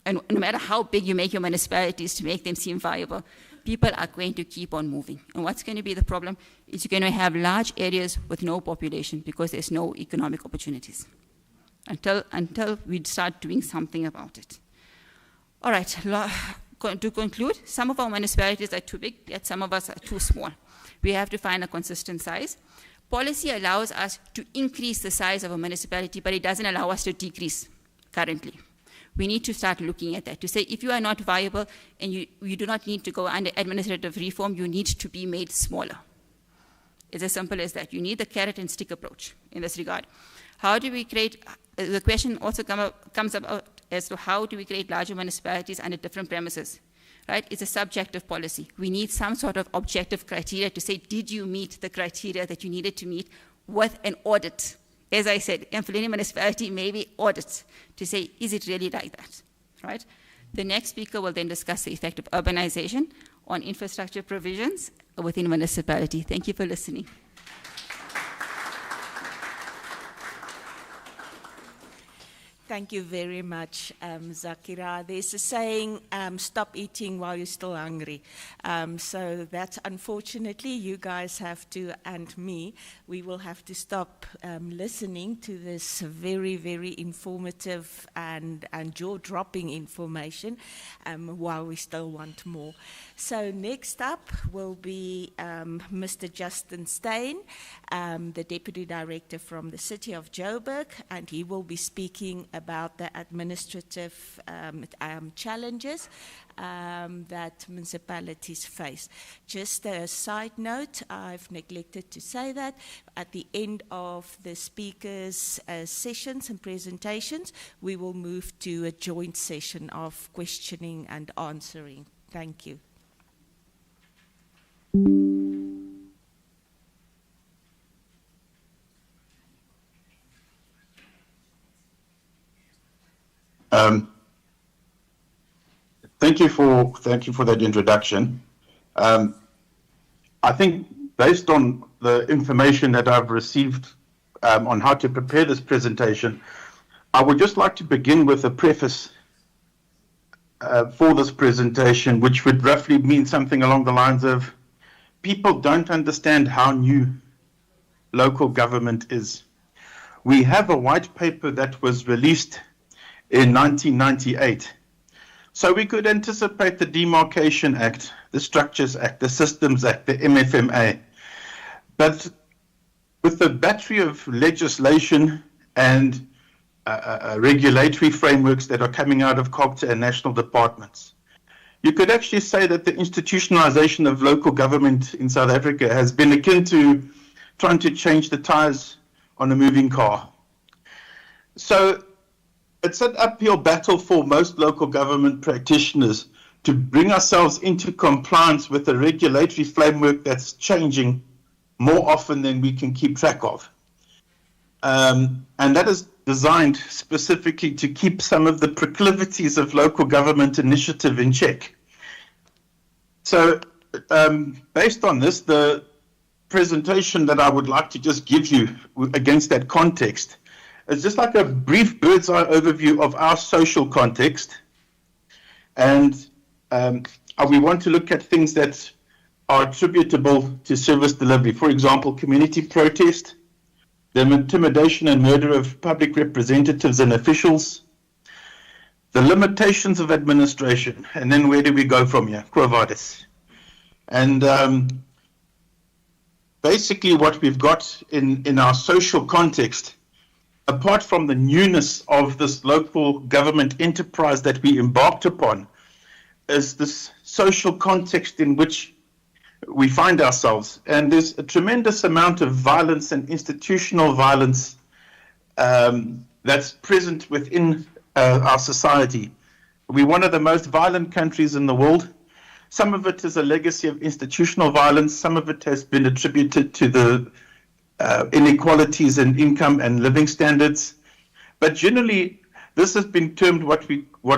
And no matter how big you make your municipalities to make them seem viable, people are going to keep on moving. And what's going to be the problem is you're going to have large areas with no population because there's no economic opportunities until we start doing something about it. All right, to conclude, some of our municipalities are too big, yet some of us are too small. We have to find a consistent size. Policy allows us to increase the size of a municipality, but it doesn't allow us to decrease currently. We need to start looking at that, to say if you are not viable and you do not need to go under administrative reform, you need to be made smaller. It's as simple as that. You need the carrot and stick approach in this regard. How do we create, the question also comes up as to how do we create larger municipalities under different premises, right? It's a subjective policy. We need some sort of objective criteria to say, did you meet the criteria that you needed to meet with an audit? As I said, for any municipality, maybe audits to say, is it really like that, right? The next speaker will then discuss the effect of urbanization on infrastructure provisions within a municipality. Thank you for listening. Thank you very much, Zaakirah. There's a saying, stop eating while you're still hungry. So that's unfortunately, you guys have to, and me, we will have to stop listening to this very, very informative and jaw-dropping information while we still want more. So next up will be Mr. Justin Steyn, the Deputy Director from the City of Joburg, and he will be speaking about the administrative challenges that municipalities face. Just a side note, I've neglected to say that at the end of the speakers' sessions and presentations, we will move to a joint session of questioning and answering. Thank you. Thank you for that introduction. I think based on the information that I've received on how to prepare this presentation, I would just like to begin with a preface for this presentation, which would roughly mean something along the lines of, people don't understand how new local government is. We have a white paper that was released in 1998. So we could anticipate the Demarcation Act, the Structures Act, the Systems Act, the MFMA. But with the battery of legislation and regulatory frameworks that are coming out of COGTA and national departments, you could actually say that the institutionalization of local government in South Africa has been akin to trying to change the tires on a moving car. So it's an uphill battle for most local government practitioners to bring ourselves into compliance with a regulatory framework that's changing more often than we can keep track of. And that is designed specifically to keep some of the proclivities of local government initiative in check. So based on this, the presentation that I would like to just give you against that context is just like a brief bird's eye overview of our social context. And we want to look at things that are attributable to service delivery. For example, community protest, the intimidation and murder of public representatives and officials, the limitations of administration, and then where do we go from here? Quo vadis. And basically what we've got in our social context, apart from the newness of this local government enterprise that we embarked upon, is this social context in which we find ourselves. And there's a tremendous amount of violence and institutional violence that's present within our society. We're one of the most violent countries in the world. Some of it is a legacy of institutional violence. Some of it has been attributed to the inequalities in income and living standards. But generally, this has been termed what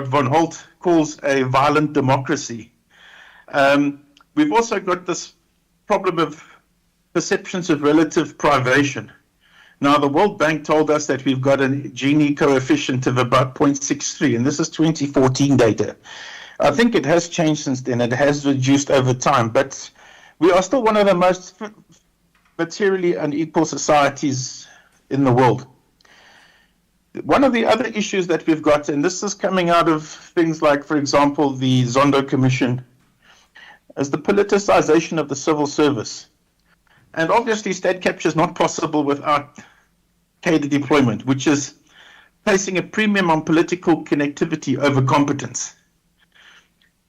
von Holt calls a violent democracy. We've also got this problem of perceptions of relative privation. Now, the World Bank told us that we've got a Gini coefficient of about 0.63, and this is 2014 data. I think it has changed since then. It has reduced over time, but we are still one of the most materially unequal societies in the world. One of the other issues that we've got, and this is coming out of things like, for example, the Zondo Commission, is the politicization of the civil service. And obviously, state capture is not possible without cadre deployment, which is placing a premium on political connectivity over competence.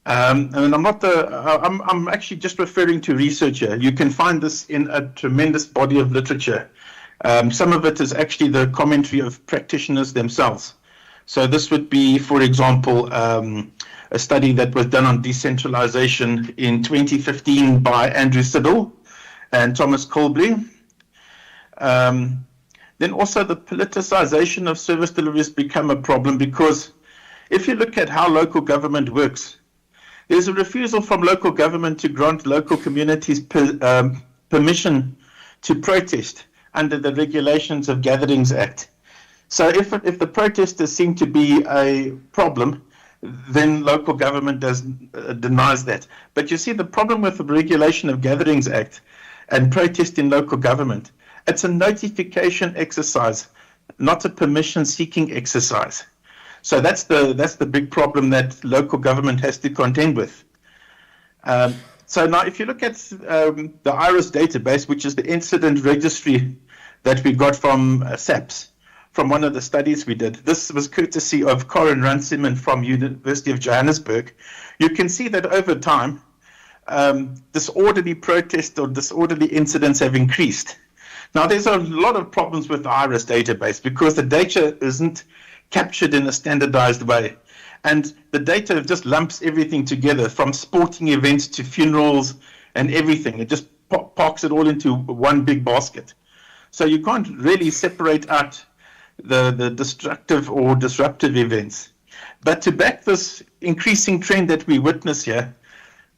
And I'm actually just referring to research here. You can find this in a tremendous body of literature. Some of it is actually the commentary of practitioners themselves. So this would be, for example, a study that was done on decentralization in 2015 by Andrew Siddle and Thomas Colbury. Then also the politicization of service delivery has become a problem, because if you look at how local government works, there's a refusal from local government to grant local communities permission to protest under the Regulations of Gatherings Act. So if the protesters seem to be a problem, then local government denies that. But you see, the problem with the Regulation of Gatherings Act and protest in local government, it's a notification exercise, not a permission-seeking exercise. So that's the big problem that local government has to contend with. So now, if you look at the IRIS database, which is the incident registry that we got from SAPS, from one of the studies we did, this was courtesy of Corin Runciman from University of Johannesburg. You can see that over time, disorderly protests or disorderly incidents have increased. Now, there's a lot of problems with the IRIS database because the data isn't captured in a standardized way. And the data just lumps everything together, from sporting events to funerals and everything. It just parks it all into one big basket. So you can't really separate out the destructive or disruptive events. But to back this increasing trend that we witness here,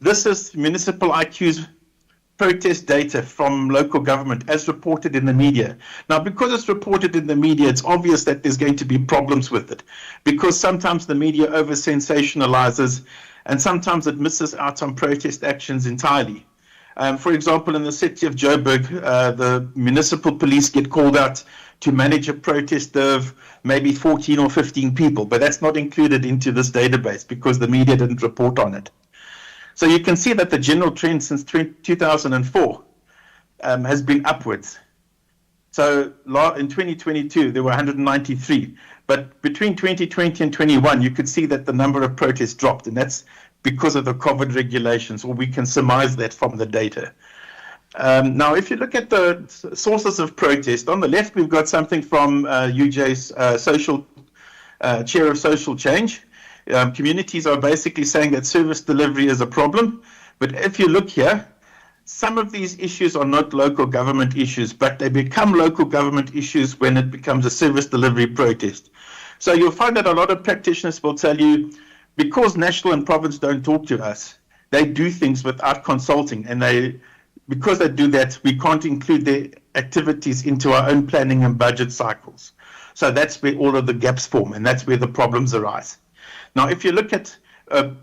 this is Municipal IQ's protest data from local government as reported in the media. Now, because it's reported in the media, it's obvious that there's going to be problems with it, because sometimes the media over-sensationalizes and sometimes it misses out on protest actions entirely. For example, in the city of Joburg, the municipal police get called out to manage a protest of maybe 14 or 15 people, but that's not included into this database because the media didn't report on it. So you can see that the general trend since 2004 has been upwards. So in 2022, there were 193. But between 2020 and 21, you could see that the number of protests dropped. And that's because of the COVID regulations, or we can surmise that from the data. Now, if you look at the sources of protest, on the left, we've got something from UJ's chair of social change. Communities are basically saying that service delivery is a problem. But if you look here, some of these issues are not local government issues, but they become local government issues when it becomes a service delivery protest. So you'll find that a lot of practitioners will tell you, because national and province don't talk to us, they do things without consulting. And because they do that, we can't include their activities into our own planning and budget cycles. So that's where all of the gaps form, and that's where the problems arise. Now, if you look at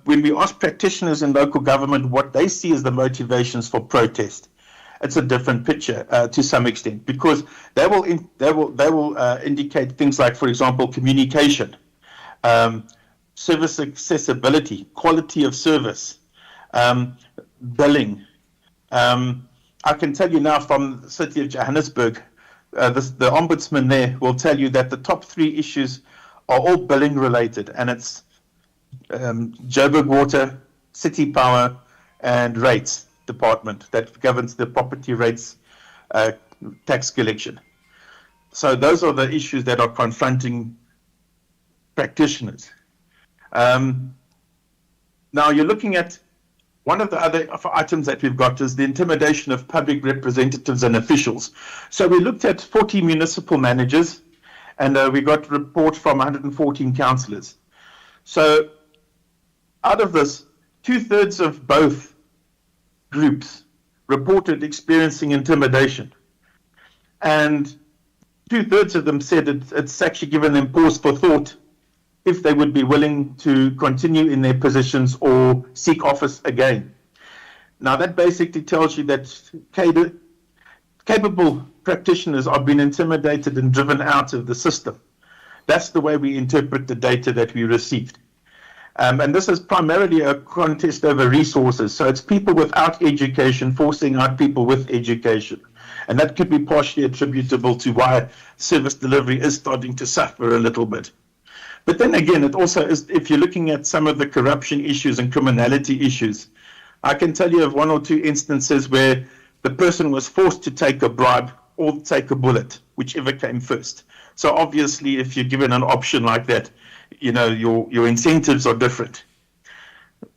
when we ask practitioners in local government what they see as the motivations for protest, it's a different picture to some extent, because they will indicate things like, for example, communication, service accessibility, quality of service, billing. I can tell you now from the city of Johannesburg, the ombudsman there will tell you that the top 3 issues are all billing related, and it's Joburg Water, City Power, and rates. department that governs the property rates tax collection. So those are the issues that are confronting practitioners. Now you're looking at one of the other items that we've got is the intimidation of public representatives and officials. So we looked at 40 municipal managers, and we got a report from 114 councillors. So out of this, 2/3 of both groups reported experiencing intimidation. And 2/3 of them said it's actually given them pause for thought if they would be willing to continue in their positions or seek office again. Now that basically tells you that capable practitioners are being intimidated and driven out of the system. That's the way we interpret the data that we received. And this is primarily a contest over resources. So it's people without education forcing out people with education. And that could be partially attributable to why service delivery is starting to suffer a little bit. But then again, it also is, if you're looking at some of the corruption issues and criminality issues, I can tell you of 1 or 2 instances where the person was forced to take a bribe or take a bullet, whichever came first. So obviously, if you're given an option like that, you know, your incentives are different.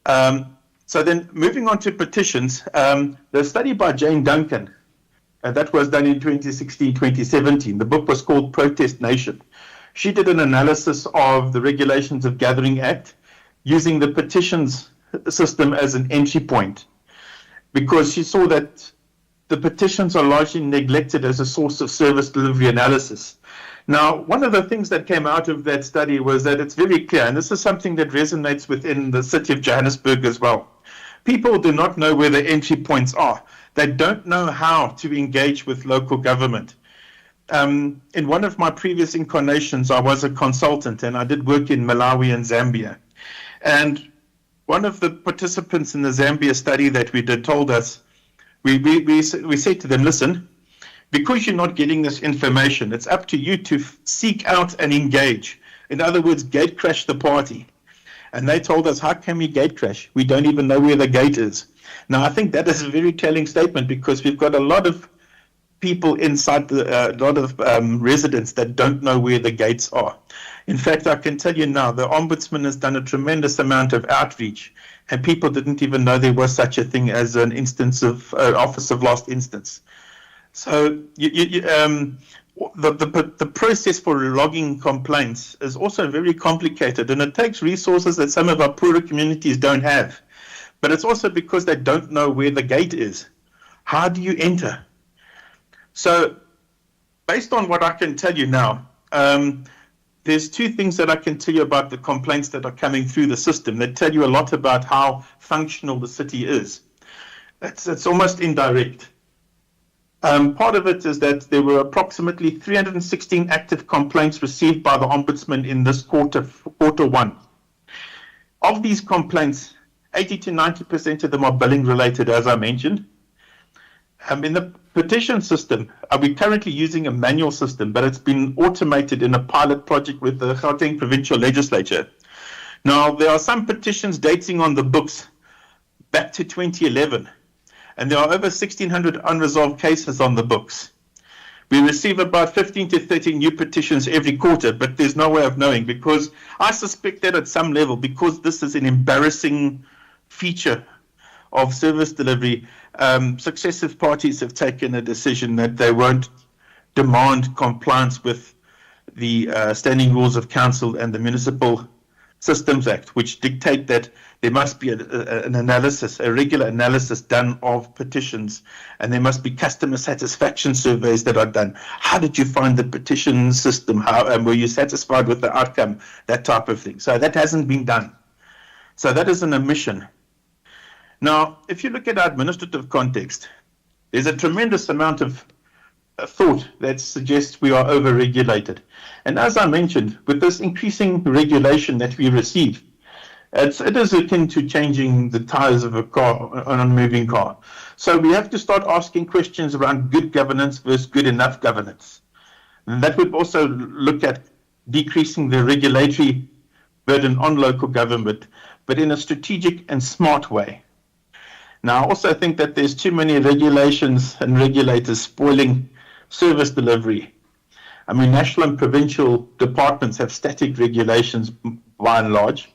So then moving on to petitions, the study by Jane Duncan, that was done in 2016-2017. The book was called Protest Nation. She did an analysis of the Regulations of Gathering Act using the petitions system as an entry point, because she saw that the petitions are largely neglected as a source of service delivery analysis. Now, one of the things that came out of that study was that it's very clear, and this is something that resonates within the city of Johannesburg as well. People do not know where the entry points are. They don't know how to engage with local government. In one of my previous incarnations, I was a consultant, and I did work in Malawi and Zambia. And one of the participants in the Zambia study that we did told us, we said to them, listen, because you're not getting this information, it's up to you to seek out and engage. In other words, gate crash the party. And they told us, how can we gate crash? We don't even know where the gate is. Now, I think that is a very telling statement, because we've got a lot of people inside, a lot of residents that don't know where the gates are. In fact, I can tell you now, the Ombudsman has done a tremendous amount of outreach, and people didn't even know there was such a thing as an instance of Office of Last Instance. So the process for logging complaints is also very complicated, and it takes resources that some of our poorer communities don't have. But it's also because they don't know where the gate is. How do you enter? So based on what I can tell you now, there's 2 things that I can tell you about the complaints that are coming through the system that tell you a lot about how functional the city is. It's almost indirect. Part of it is that there were approximately 316 active complaints received by the Ombudsman in this quarter 1. Of these complaints, 80 to 90% of them are billing related, as I mentioned. In the petition system, we're currently using a manual system, but it's been automated in a pilot project with the Gauteng Provincial Legislature. Now, there are some petitions dating on the books back to 2011, and there are over 1,600 unresolved cases on the books. We receive about 15 to 30 new petitions every quarter, but there's no way of knowing, because I suspect that at some level, because this is an embarrassing feature of service delivery, successive parties have taken a decision that they won't demand compliance with the Standing Rules of Council and the Municipal Systems Act, which dictate that there must be an analysis, a regular analysis done of petitions, and there must be customer satisfaction surveys that are done. How did you find the petition system? How were you satisfied with the outcome? That type of thing. So that hasn't been done. So that is an omission. Now, if you look at our administrative context, there's a tremendous amount of thought that suggests we are over-regulated. And as I mentioned, with this increasing regulation that we receive, it is akin to changing the tires of a car on a moving car. So we have to start asking questions around good governance versus good enough governance. And that would also look at decreasing the regulatory burden on local government, but in a strategic and smart way. Now, I also think that there's too many regulations and regulators spoiling service delivery. I mean, national and provincial departments have static regulations by and large,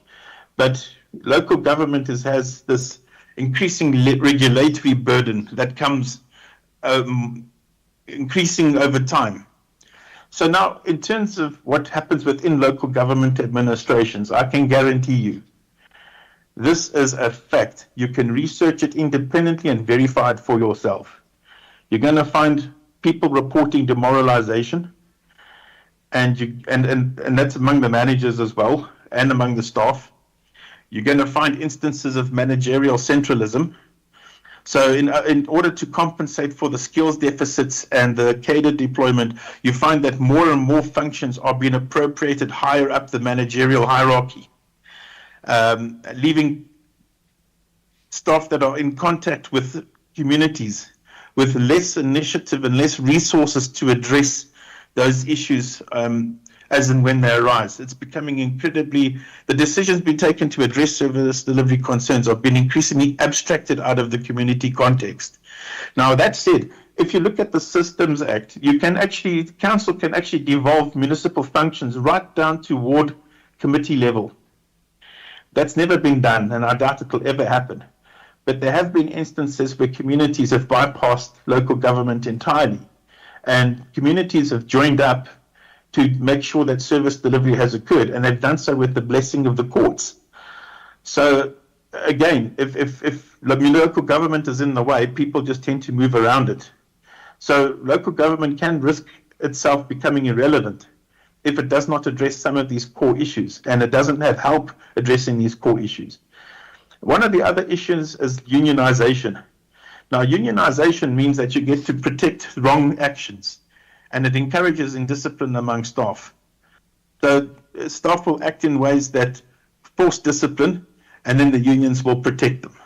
but local government has this increasing regulatory burden that comes increasing over time. So now, in terms of what happens within local government administrations, I can guarantee you, this is a fact. You can research it independently and verify it for yourself. You're going to find people reporting demoralization, and that's among the managers as well, and among the staff. You're going to find instances of managerial centralism. So in order to compensate for the skills deficits and the cadre deployment, you find that more and more functions are being appropriated higher up the managerial hierarchy, leaving staff that are in contact with communities with less initiative and less resources to address those issues as and when they arise. It's becoming the decisions being taken to address service delivery concerns are being increasingly abstracted out of the community context. Now, that said, if you look at the Systems Act, council can actually devolve municipal functions right down to ward committee level. That's never been done, and I doubt it will ever happen. But there have been instances where communities have bypassed local government entirely, and communities have joined up to make sure that service delivery has occurred, and they've done so with the blessing of the courts. So again, if local government is in the way, people just tend to move around it. So local government can risk itself becoming irrelevant if it does not address some of these core issues, and it doesn't have help addressing these core issues. One of the other issues is unionization. Now, unionization means that you get to protect wrong actions, and it encourages indiscipline among staff. So staff will act in ways that force discipline, and then the unions will protect them.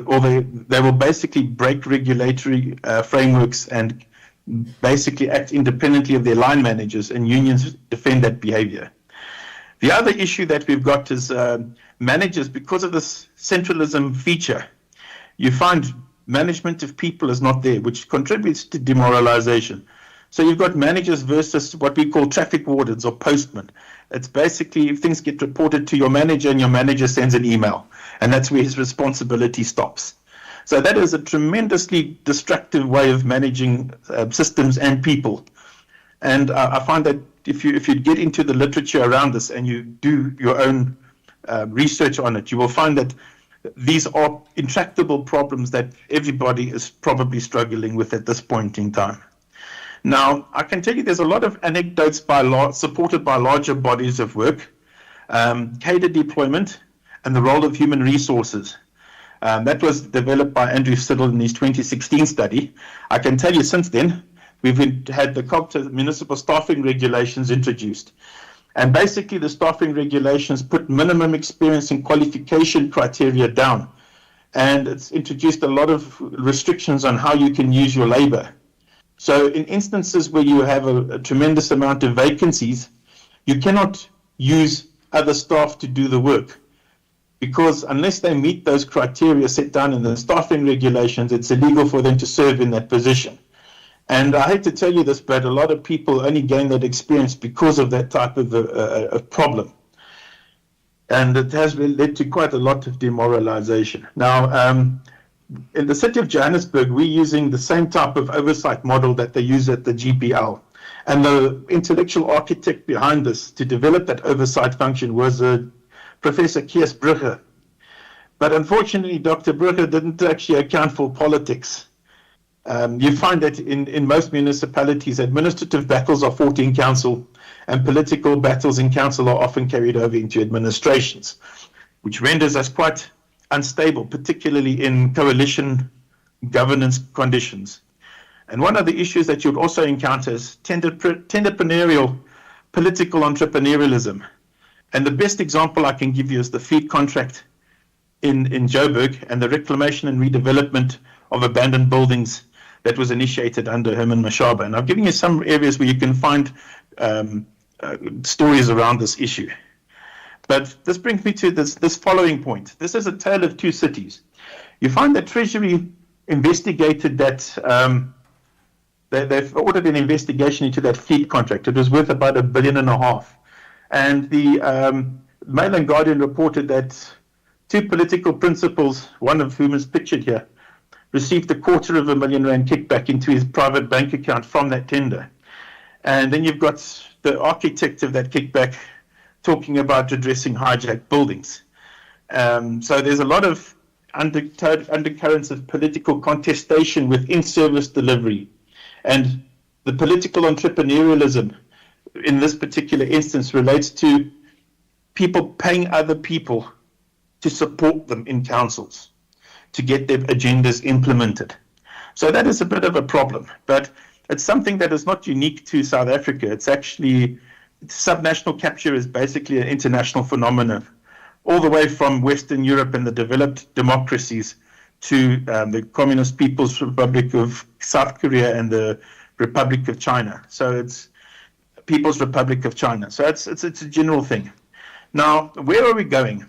Or they will basically break regulatory frameworks and basically act independently of their line managers, and unions defend that behavior. The other issue that we've got is managers, because of this centralism feature, you find management of people is not there, which contributes to demoralization. So you've got managers versus what we call traffic wardens or postmen. It's basically if things get reported to your manager and your manager sends an email, and that's where his responsibility stops. So that is a tremendously destructive way of managing systems and people. And I find that if you get into the literature around this and you do your own research on it, you will find that these are intractable problems that everybody is probably struggling with at this point in time. Now, I can tell you there's a lot of anecdotes supported by larger bodies of work, cadre deployment, and the role of human resources. That was developed by Andrew Siddle in his 2016 study. I can tell you since then, we've had the COGTA municipal staffing regulations introduced. And basically, the staffing regulations put minimum experience and qualification criteria down. And it's introduced a lot of restrictions on how you can use your labor. So in instances where you have a tremendous amount of vacancies, you cannot use other staff to do the work, because unless they meet those criteria set down in the staffing regulations, it's illegal for them to serve in that position. And I hate to tell you this, but a lot of people only gain that experience because of that type of problem. And it has led to quite a lot of demoralization. Now, in the city of Johannesburg, we're using the same type of oversight model that they use at the GPL. And the intellectual architect behind this to develop that oversight function was Professor Kees Brugge. But unfortunately, Dr. Brugge didn't actually account for politics. You find that in most municipalities, administrative battles are fought in council, and political battles in council are often carried over into administrations, which renders us quite unstable, particularly in coalition governance conditions. And one of the issues that you'd also encounter is tenderpreneurial political entrepreneurialism. And the best example I can give you is the feed contract in Joburg and the reclamation and redevelopment of abandoned buildings that was initiated under Herman Mashaba. And I'm giving you some areas where you can find stories around this issue. But this brings me to this following point. This is a tale of two cities. you find that Treasury investigated that, they've ordered an investigation into that fleet contract. It was worth about $1.5 billion. And the Mail and Guardian reported that 2 political principals, one of whom is pictured here, received $250,000 rand kickback into his private bank account from that tender. And then you've got the architect of that kickback talking about addressing hijacked buildings. So there's a lot of undercurrents of political contestation within service delivery. And the political entrepreneurialism in this particular instance relates to people paying other people to support them in councils, to get their agendas implemented. So that is a bit of a problem, but it's something that is not unique to South Africa. It's actually, subnational capture is basically an international phenomenon, all the way from Western Europe and the developed democracies to the Communist People's Republic of South Korea and the Republic of China. So it's People's Republic of China. So it's a general thing. Now, where are we going?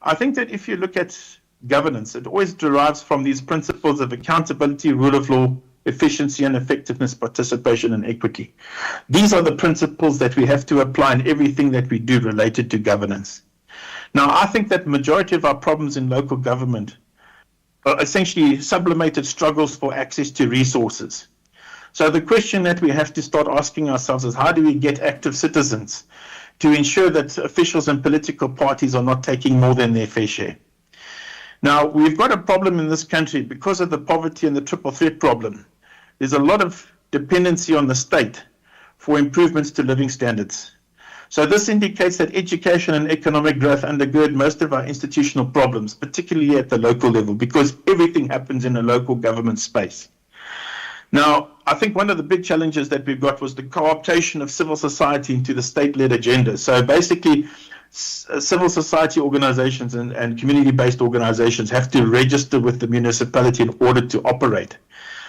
I think that if you look at governance, it always derives from these principles of accountability, rule of law, efficiency and effectiveness, participation and equity. These are the principles that we have to apply in everything that we do related to governance. Now, I think that the majority of our problems in local government are essentially sublimated struggles for access to resources. So the question that we have to start asking ourselves is, how do we get active citizens to ensure that officials and political parties are not taking more than their fair share? Now, we've got a problem in this country because of the poverty and the triple threat problem. There's a lot of dependency on the state for improvements to living standards. So this indicates that education and economic growth undergird most of our institutional problems, particularly at the local level, because everything happens in a local government space. Now, I think one of the big challenges that we've got was the co-optation of civil society into the state-led agenda. So basically, civil society organizations and community-based organizations have to register with the municipality in order to operate.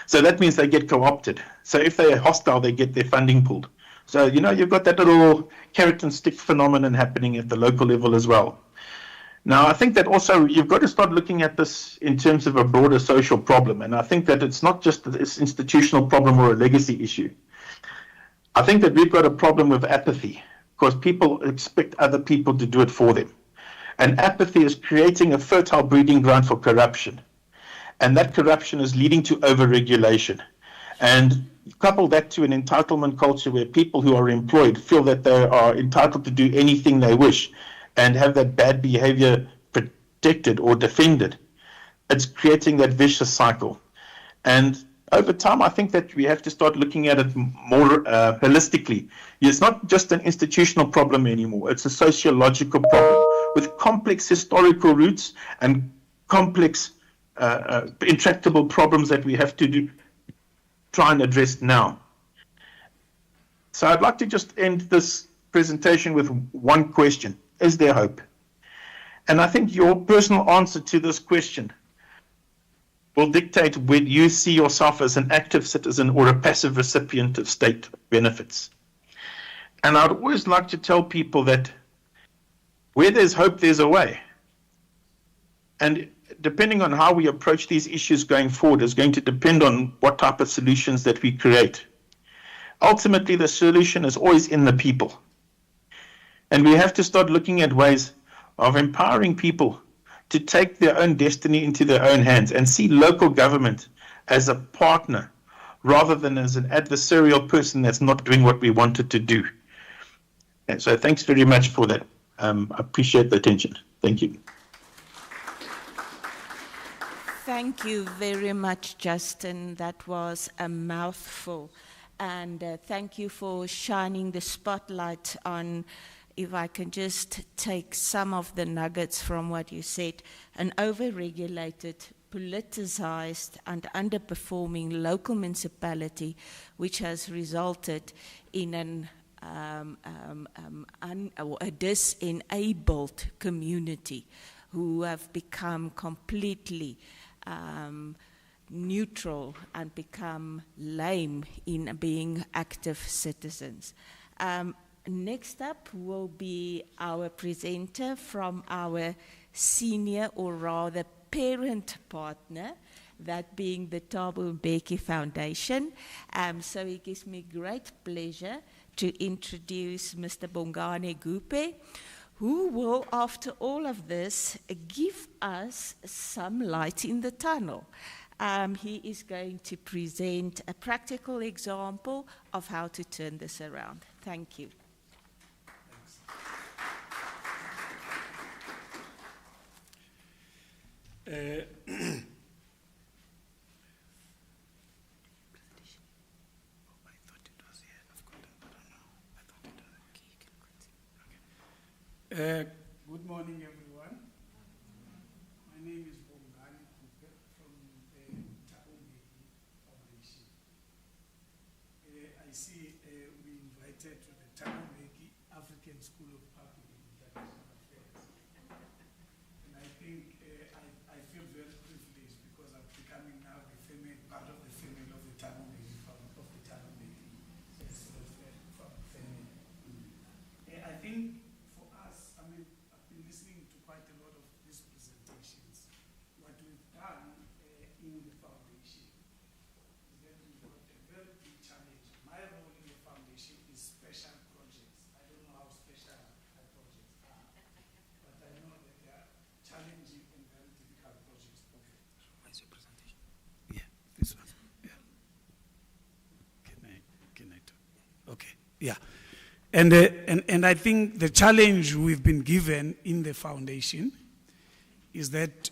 So that means they get co-opted. So if they're hostile, they get their funding pulled. So, you know, you've got that little carrot and stick phenomenon happening at the local level as well. Now, I think that also you've got to start looking at this in terms of a broader social problem. And I think that it's not just this institutional problem or a legacy issue. I think that we've got a problem with apathy because people expect other people to do it for them. And apathy is creating a fertile breeding ground for corruption. And that corruption is leading to overregulation. And couple that to an entitlement culture where people who are employed feel that they are entitled to do anything they wish and have that bad behavior protected or defended. It's creating that vicious cycle. And over time, I think that we have to start looking at it more holistically. It's not just an institutional problem anymore. It's a sociological problem with complex historical roots and complex intractable problems that we have to try and address now. So I'd like to just end this presentation with one question. Is there hope? And I think your personal answer to this question will dictate whether you see yourself as an active citizen or a passive recipient of state benefits. And I'd always like to tell people that where there's hope, there's a way. And depending on how we approach these issues going forward is going to depend on what type of solutions that we create. Ultimately, the solution is always in the people. And we have to start looking at ways of empowering people to take their own destiny into their own hands and see local government as a partner rather than as an adversarial person that's not doing what we want it to do. And so thanks very much for that. I appreciate the attention. Thank you. Thank you very much, Justin. That was a mouthful. And thank you for shining the spotlight on, if I can just take some of the nuggets from what you said, an overregulated, politicized, and underperforming local municipality, which has resulted in a disabled community who have become completely neutral and become lame in being active citizens. Next up will be our presenter from our senior, or rather parent partner, that being the Thabo Mbeki Foundation. So it gives me great pleasure to introduce Mr. Bongani Gupe, who will, after all of this, give us some light in the tunnel. He is going to present a practical example of how to turn this around. Thank you. Good morning, everyone. My name is Bongani Gupe from the Thabo Mbeki Foundation. I see we invited to the Thabo Mbeki African School of Public and International Affairs. And I think I feel very privileged because I'm becoming now the family, part of the family of the Thabo Mbeki family. I think yeah, and I think the challenge we've been given in the foundation is that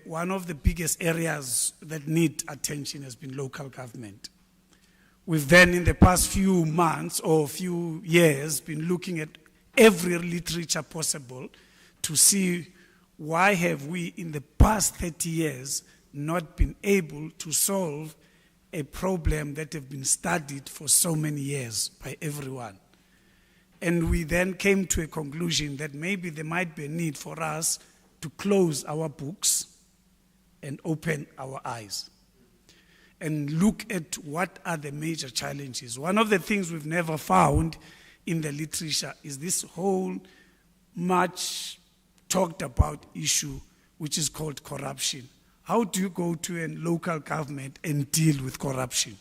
one of the biggest areas that need attention has been local government. We've then, in the past few months or few years, been looking at every literature possible to see why have we, in the past 30 years, not been able to solve a problem that have been studied for so many years by everyone. And we then came to a conclusion that maybe there might be a need for us to close our books and open our eyes and look at what are the major challenges. One of the things we've never found in the literature is this whole much talked about issue which is called corruption. How do you go to a local government and deal with corruption?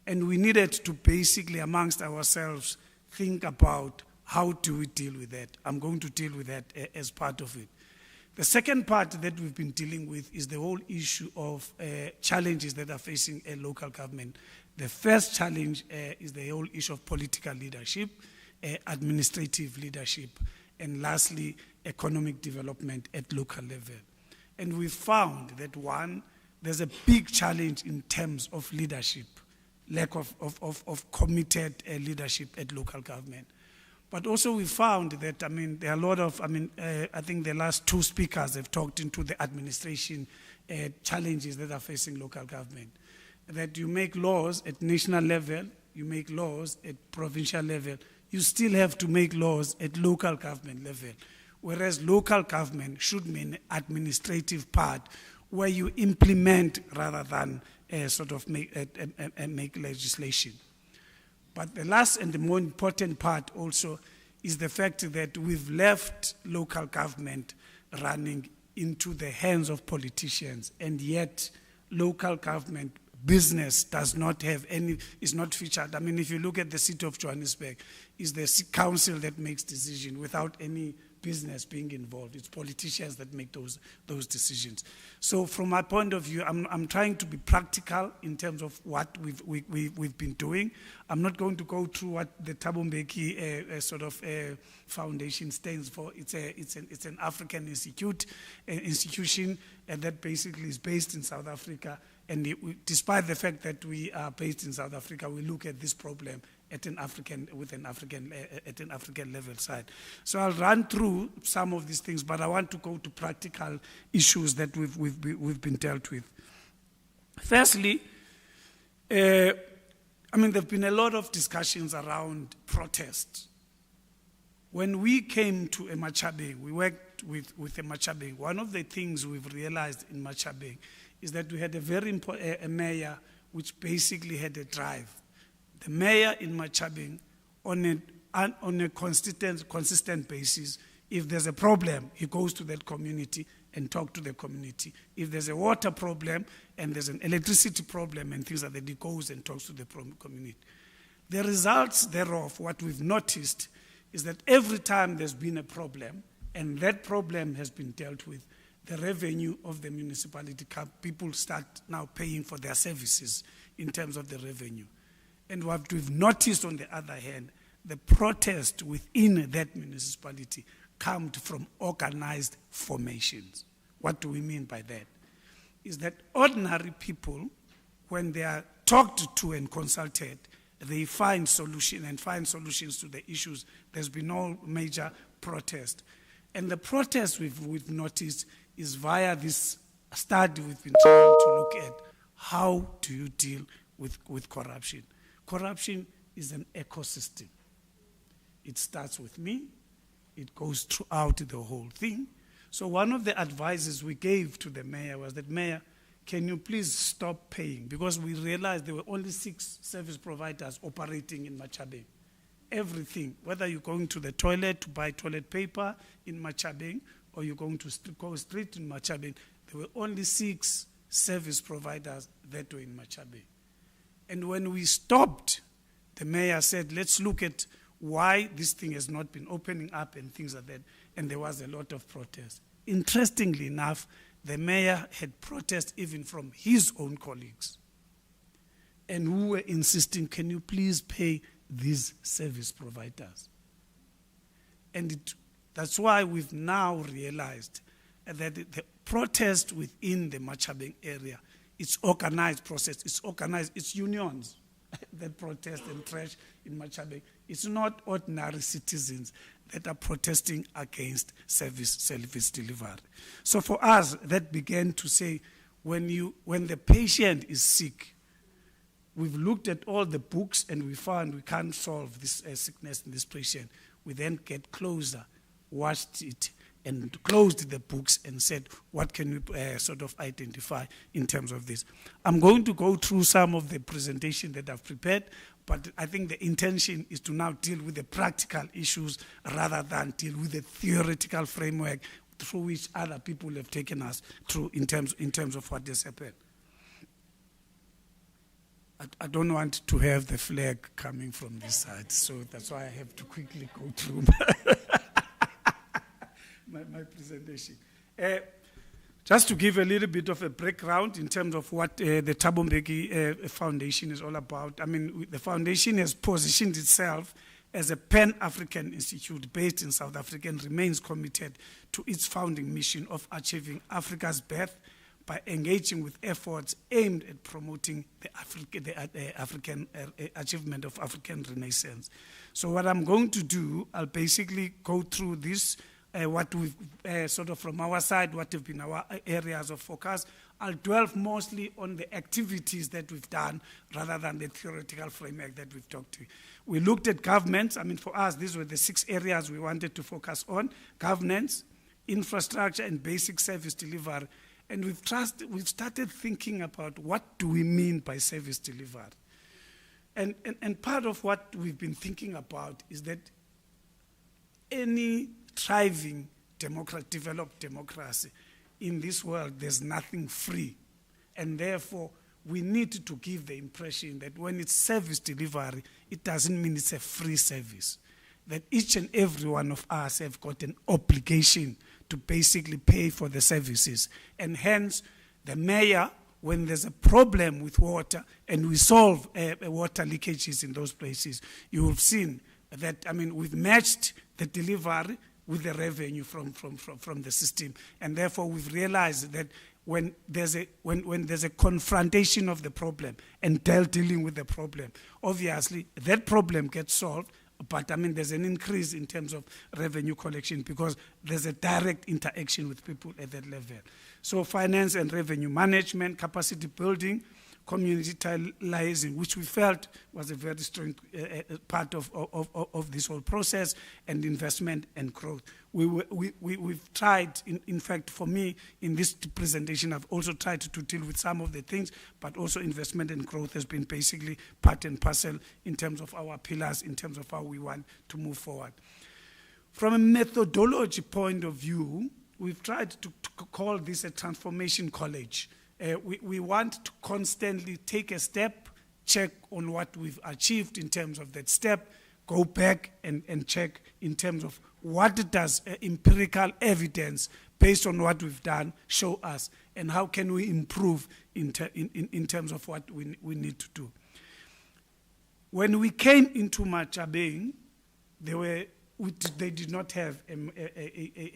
And we needed to basically, amongst ourselves, think about how do we deal with that. I'm going to deal with that as part of it. The second part that we've been dealing with is the whole issue of challenges that are facing a local government. The first challenge is the whole issue of political leadership, administrative leadership, and lastly, economic development at local level. And we found that one, there's a big challenge in terms of leadership, lack of committed leadership at local government. But also we found that, there are a lot of, I think the last two speakers have talked into the administration challenges that are facing local government. That you make laws at national level, you make laws at provincial level, you still have to make laws at local government level. Whereas local government should mean administrative part where you implement rather than make legislation. But the last and the more important part also is the fact that we've left local government running into the hands of politicians, and yet local government business does not have any, is not featured. If you look at the city of Johannesburg, it's the council that makes decisions without any business being involved. It's politicians that make those decisions. So from my point of view, I'm trying to be practical in terms of what we've been doing. I'm not going to go through what the Thabo Mbeki foundation stands for. It's an African institution that basically is based in South Africa. And despite the fact that we are based in South Africa, we look at this problem at an African level side. So I'll run through some of these things, but I want to go to practical issues that we've been dealt with. Firstly, there've been a lot of discussions around protests. When we came to Machabeng, we worked with Machabeng. One of the things we've realized in Machabeng is that we had a very important mayor which basically had a drive. The mayor in Machabeng, on a on a consistent basis. If there's a problem, he goes to that community and talk to the community. If there's a water problem and there's an electricity problem and things like that, he goes and talks to the community. The results thereof, what we've noticed, is that every time there's been a problem, and that problem has been dealt with, the revenue of the municipality, people start now paying for their services in terms of the revenue. And what we've noticed, on the other hand, the protest within that municipality come from organized formations. What do we mean by that? Is that ordinary people, when they are talked to and consulted, they find solutions to the issues. There's been no major protest. And the protest we've noticed is via this study we've been trying to look at. How do you deal with corruption? Corruption is an ecosystem. It starts with me. It goes throughout the whole thing. So one of the advices we gave to the mayor was that, Mayor, can you please stop paying? Because we realized there were only 6 service providers operating in Machabeng. Everything, whether you're going to the toilet to buy toilet paper in Machabeng or you're going to go street in Machabeng, there were only 6 service providers that were in Machabeng. And when we stopped, the mayor said, let's look at why this thing has not been opening up and things like that. And there was a lot of protest. Interestingly enough, the mayor had protest even from his own colleagues, and who were insisting, can you please pay these service providers? And that's why we've now realized that the protest within the Machabeng area, it's organized process, it's organized, it's unions that protest and trash in Machabeng. It's not ordinary citizens that are protesting against service delivery. So for us, that began to say, when the patient is sick, we've looked at all the books and we found we can't solve this sickness in this patient. We then get closer, watched it, and closed the books and said, what can we sort of identify in terms of this? I'm going to go through some of the presentation that I've prepared, but I think the intention is to now deal with the practical issues rather than deal with the theoretical framework through which other people have taken us through in terms of what has happened. I don't want to have the flag coming from this side, so that's why I have to quickly go through my presentation. Just to give a little bit of a background in terms of what the Thabo Mbeki Foundation is all about. I mean, the foundation has positioned itself as a Pan-African institute based in South Africa and remains committed to its founding mission of achieving Africa's birth by engaging with efforts aimed at promoting the African achievement of African Renaissance. So what I'm going to do, I'll basically go through this, what we've sort of from our side, what have been our areas of focus. I'll dwell mostly on the activities that we've done rather than the theoretical framework that we've talked to. We looked at governance. I mean, for us, these were the 6 areas we wanted to focus on: governance, infrastructure, and basic service delivery. And we've started thinking about what do we mean by service delivery. And part of what we've been thinking about is that any thriving developed democracy in this world, there's nothing free. And therefore, we need to give the impression that when it's service delivery, it doesn't mean it's a free service. That each and every one of us have got an obligation to basically pay for the services. And hence, the mayor, when there's a problem with water and we solve water leakages in those places, you have seen that, I mean, we've matched the delivery with the revenue from the system. And therefore, we've realized that when there's a confrontation of the problem and dealing with the problem, obviously that problem gets solved. But I mean, there's an increase in terms of revenue collection because there's a direct interaction with people at that level. So finance and revenue management, capacity building, community liaison, which we felt was a very strong part of this whole process, and investment and growth. We've tried, in fact, for me, in this presentation, I've also tried to deal with some of the things, but also investment and growth has been basically part and parcel in terms of our pillars, in terms of how we want to move forward. From a methodology point of view, we've tried to call this a transformation college. We want to constantly take a step, check on what we've achieved in terms of that step, go back and check in terms of what does empirical evidence based on what we've done show us, and how can we improve in terms of what we need to do. When we came into Machabeng, they did not have a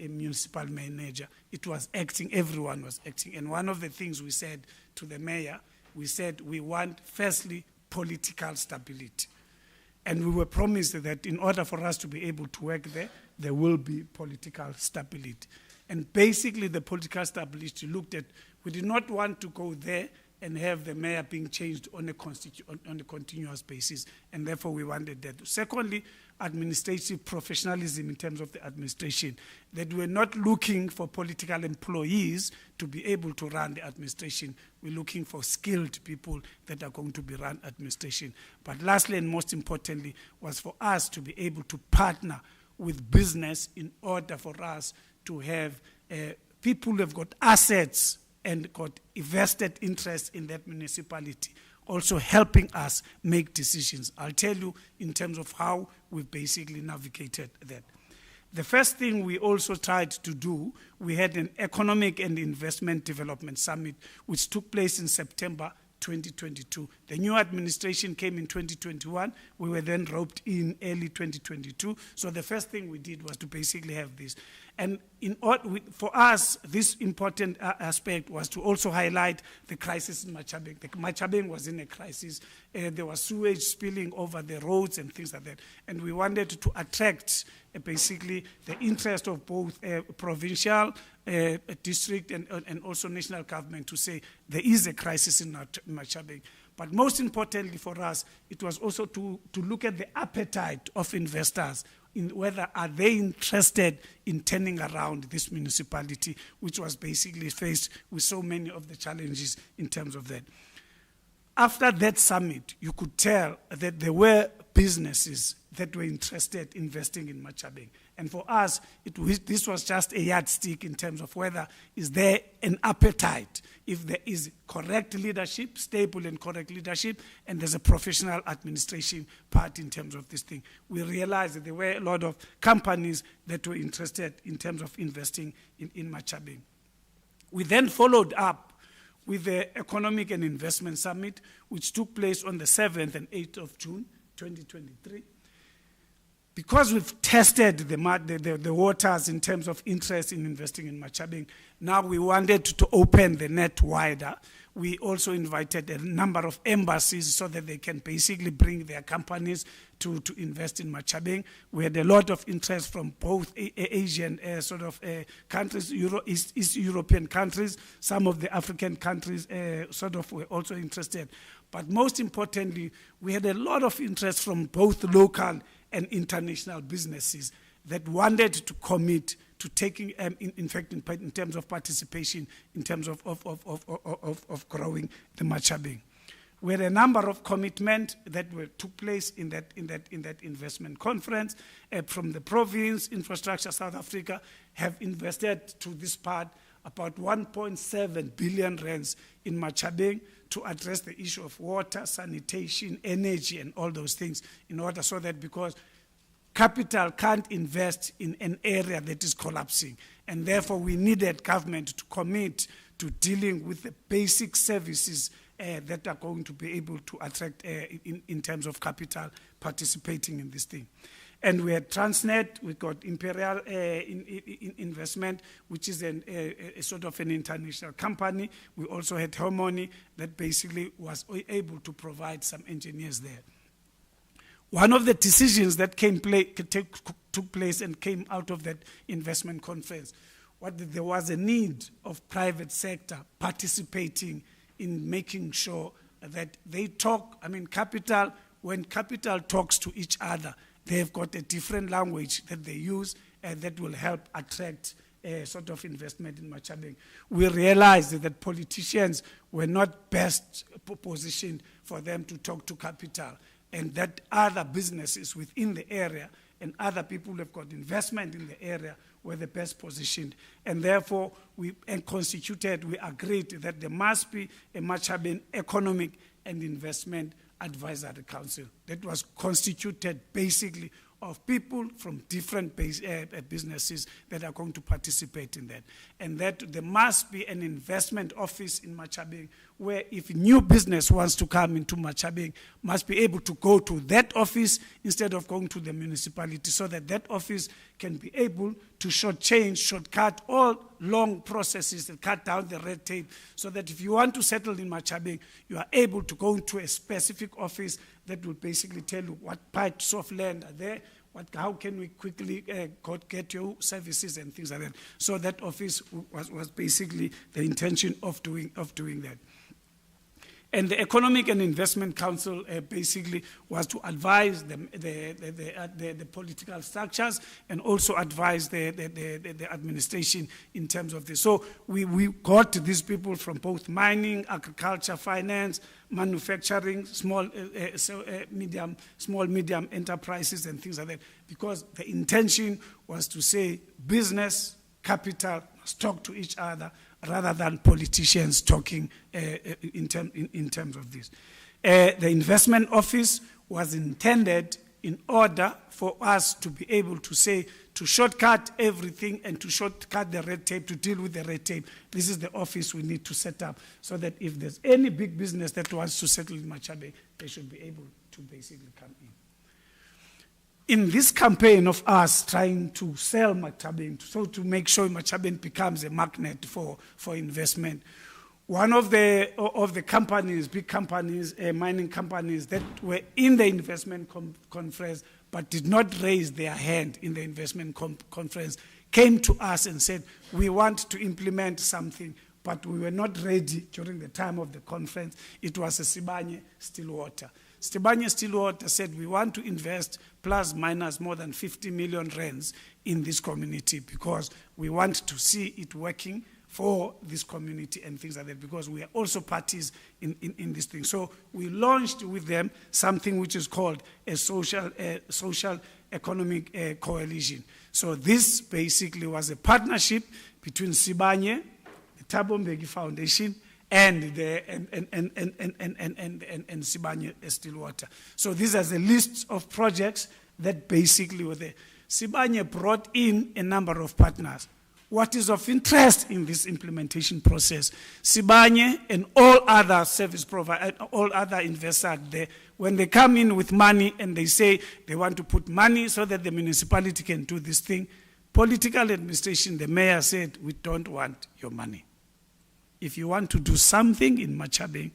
municipal manager. It was acting, everyone was acting. And one of the things we said to the mayor, we said we want, firstly, political stability. And we were promised that in order for us to be able to work there will be political stability. And basically the political stability looked at, we did not want to go there and have the mayor being changed on a continuous basis, and therefore we wanted that. Secondly, administrative professionalism in terms of the administration, that we're not looking for political employees to be able to run the administration. We're looking for skilled people that are going to be run administration. But lastly and most importantly was for us to be able to partner with business in order for us to have people who have got assets and got invested interest in that municipality, also helping us make decisions. I'll tell you in terms of how we've basically navigated that. The first thing we also tried to do, we had an economic and investment development summit, which took place in September 2022. The new administration came in 2021. We were then roped in early 2022. So the first thing we did was to basically have this. And for us, this important aspect was to also highlight the crisis in Machabeng. Machabeng was in a crisis. There was sewage spilling over the roads and things like that. And we wanted to attract basically the interest of both provincial, district, and also national government to say there is a crisis in Machabeng. But most importantly for us, it was also to look at the appetite of investors, in whether are they interested in turning around this municipality, which was basically faced with so many of the challenges in terms of that. After that summit, you could tell that there were businesses that were interested in investing in Machabeng. And for us, this was just a yardstick in terms of whether is there an appetite, if there is correct leadership, stable and correct leadership, and there's a professional administration part in terms of this thing. We realized that there were a lot of companies that were interested in terms of investing in Machabeng. We then followed up with the Economic and Investment Summit, which took place on the 7th and 8th of June, 2023. Because we've tested the waters in terms of interest in investing in Machabeng, now we wanted to open the net wider. We also invited a number of embassies so that they can basically bring their companies to invest in Machabeng. We had a lot of interest from both Asian countries, East European countries. Some of the African countries were also interested. But most importantly, we had a lot of interest from both local and international businesses that wanted to commit to taking, in terms of participation, in terms of growing the Machabeng. We had a number of commitments that took place in that investment conference. From the province, Infrastructure South Africa have invested to this part about 1.7 billion rands in Machabeng to address the issue of water, sanitation, energy, and all those things, in order so that, because capital can't invest in an area that is collapsing, and therefore we needed government to commit to dealing with the basic services that are going to be able to attract in terms of capital participating in this thing. And we had Transnet, we got Imperial Investment, which is a sort of an international company. We also had Harmony that basically was able to provide some engineers there. One of the decisions that took place and came out of that investment conference was that there was a need of private sector participating in making sure that they talk, capital, when capital talks to each other, they've got a different language that they use that will help attract sort of investment in Machabeng. We realized that politicians were not best positioned for them to talk to capital, and that other businesses within the area and other people who have got investment in the area were the best positioned. And therefore, we agreed that there must be a Machabeng Economic and Investment Advisory Council that was constituted basically of people from different businesses that are going to participate in that. And that there must be an investment office in Machabeng where if new business wants to come into Machabeng, must be able to go to that office instead of going to the municipality, so that that office can be able to shortcut all long processes and cut down the red tape, so that if you want to settle in Machabeng, you are able to go to a specific office that will basically tell you what parts of land are there, how can we quickly get your services and things like that. So that office was basically the intention of doing that. And the Economic and Investment Council basically was to advise the political structures and also advise the administration in terms of this. So we got these people from both mining, agriculture, finance, manufacturing, small, medium enterprises and things like that, because the intention was to say business, capital must talk to each other, rather than politicians talking in terms of this. The investment office was intended in order for us to be able to say, to shortcut everything and to shortcut the red tape, to deal with the red tape. This is the office we need to set up, so that if there's any big business that wants to settle in Machabeng, they should be able to basically come in. In this campaign of us trying to sell Machabeng, so to make sure Machabeng becomes a magnet for investment, one of the companies, big companies, mining companies that were in the investment conference but did not raise their hand in the investment conference, came to us and said, we want to implement something, but we were not ready during the time of the conference. It was a Sibanye Stillwater. Sibanye Stillwater said, we want to invest plus minus more than 50 million rands in this community, because we want to see it working for this community and things like that, because we are also parties in this thing. So we launched with them something which is called a social economic coalition. So this basically was a partnership between Sibanye, the Thabo Mbeki Foundation, and Sibanye Stillwater. So these are the lists of projects that basically were there. Sibanye brought in a number of partners. What is of interest in this implementation process, Sibanye and all other service providers, all other investors there, when they come in with money and they say they want to put money so that the municipality can do this thing, political administration, the mayor said, we don't want your money. If you want to do something in Machabeng,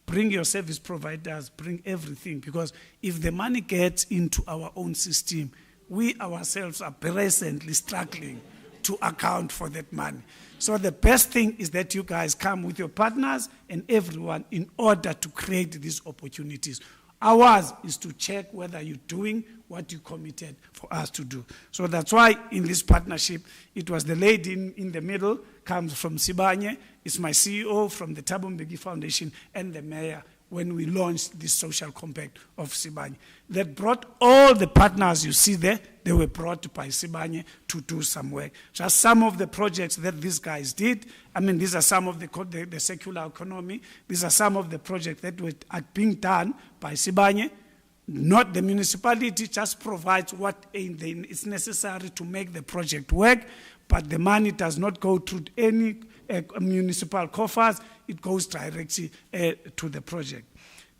bring your service providers, bring everything, because if the money gets into our own system, we ourselves are presently struggling to account for that money. So the best thing is that you guys come with your partners and everyone in order to create these opportunities. Ours is to check whether you're doing what you committed for us to do. So that's why in this partnership, it was the lady in the middle, comes from Sibanye, it's my CEO from the Thabo Mbeki Foundation, and the mayor when we launched this social compact of Sibanye. That brought all the partners you see there, they were brought by Sibanye to do some work. Just some of the projects that these guys did, these are some of the circular economy, these are some of the projects that were being done by Sibanye. Not the municipality just provides what is necessary to make the project work, but the money does not go through any municipal coffers, it goes directly to the project.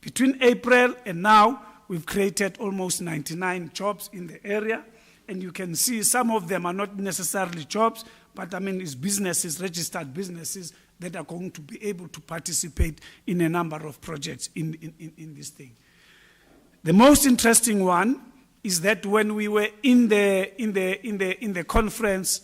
Between April and now, we've created almost 99 jobs in the area, and you can see some of them are not necessarily jobs, but it's businesses, registered businesses that are going to be able to participate in a number of projects in this thing. The most interesting one is that when we were in the conference,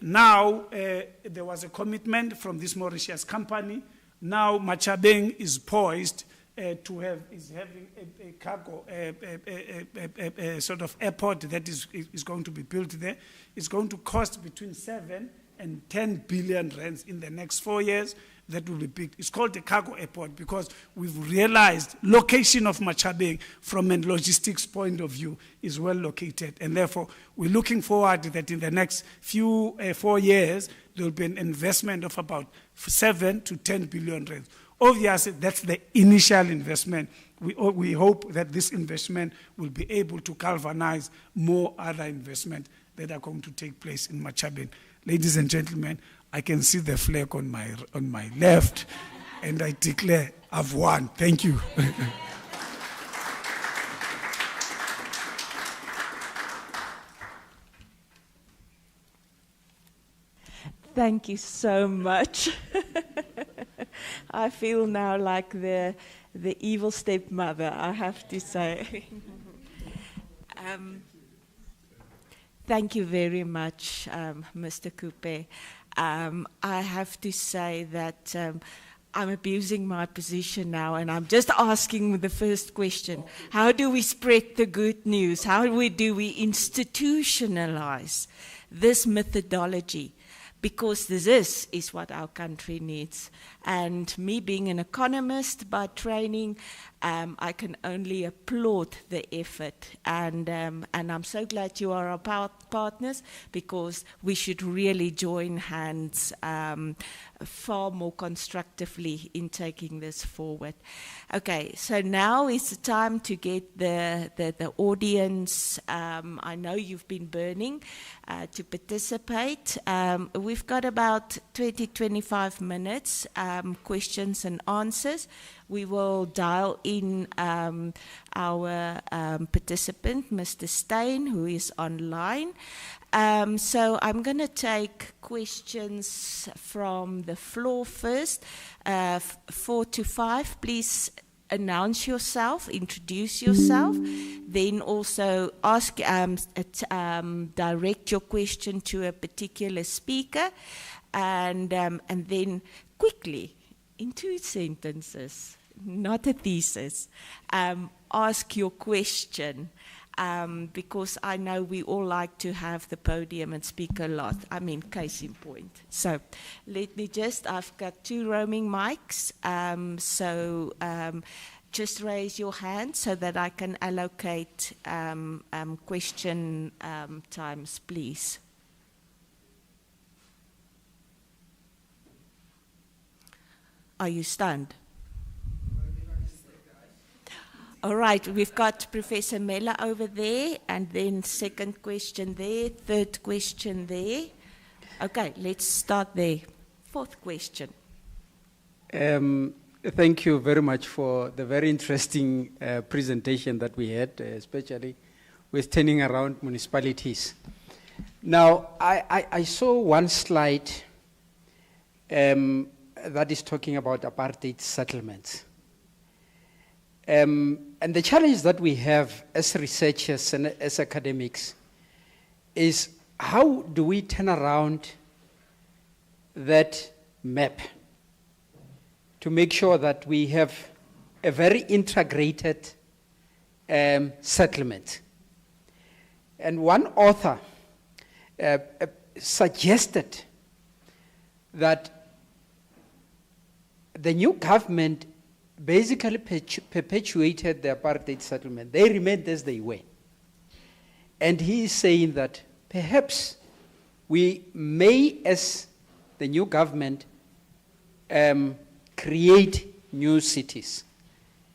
now there was a commitment from this Mauritius company Now Machabeng is poised is having a cargo, a sort of airport that is going to be built there. It's going to cost between 7 and 10 billion rands in the next 4 years. That will be big. It's called the cargo airport because we've realized location of Machabeng from a logistics point of view is well located. And therefore, we're looking forward that in the next 4 years, there will be an investment of about 7 to 10 billion rands. Obviously, that's the initial investment. We hope that this investment will be able to galvanize more other investment that are going to take place in Machabeng. Ladies and gentlemen, I can see the flag on my left, and I declare I've won. Thank you. Thank you so much. I feel now like the evil stepmother, I have to say. Thank you very much, Mr. Coupe. I have to say that I'm abusing my position now, and I'm just asking the first question. How do we spread the good news? How do we institutionalize this methodology? Because this is what our country needs. And me being an economist by training, I can only applaud the effort. And I'm so glad you are our partners, because we should really join hands far more constructively in taking this forward. Okay, so now is the time to get the audience. I know you've been burning to participate. We've got about 20-25 minutes, questions and answers. We will dial in our participant, Mr. Steyn, who is online. So I'm going to take questions from the floor first. 4 to 5, please announce yourself, introduce yourself, then also ask, direct your question to a particular speaker, and then quickly, in 2 sentences, not a thesis, ask your question. Because I know we all like to have the podium and speak a lot. I mean, case in point. So let me I've got 2 roaming mics. Just raise your hand so that I can allocate question times, please. Are you stunned? All right, we've got Professor Mella over there, and then second question there, third question there. Okay, let's start there. 4th question. Thank you very much for the very interesting presentation that we had, especially with turning around municipalities. Now, I saw one slide that is talking about apartheid settlements. And the challenge that we have as researchers and as academics is, how do we turn around that map to make sure that we have a very integrated settlement? And one author suggested that the new government basically perpetuated the apartheid settlement. They remained as they were. And he is saying that perhaps we may, as the new government, create new cities.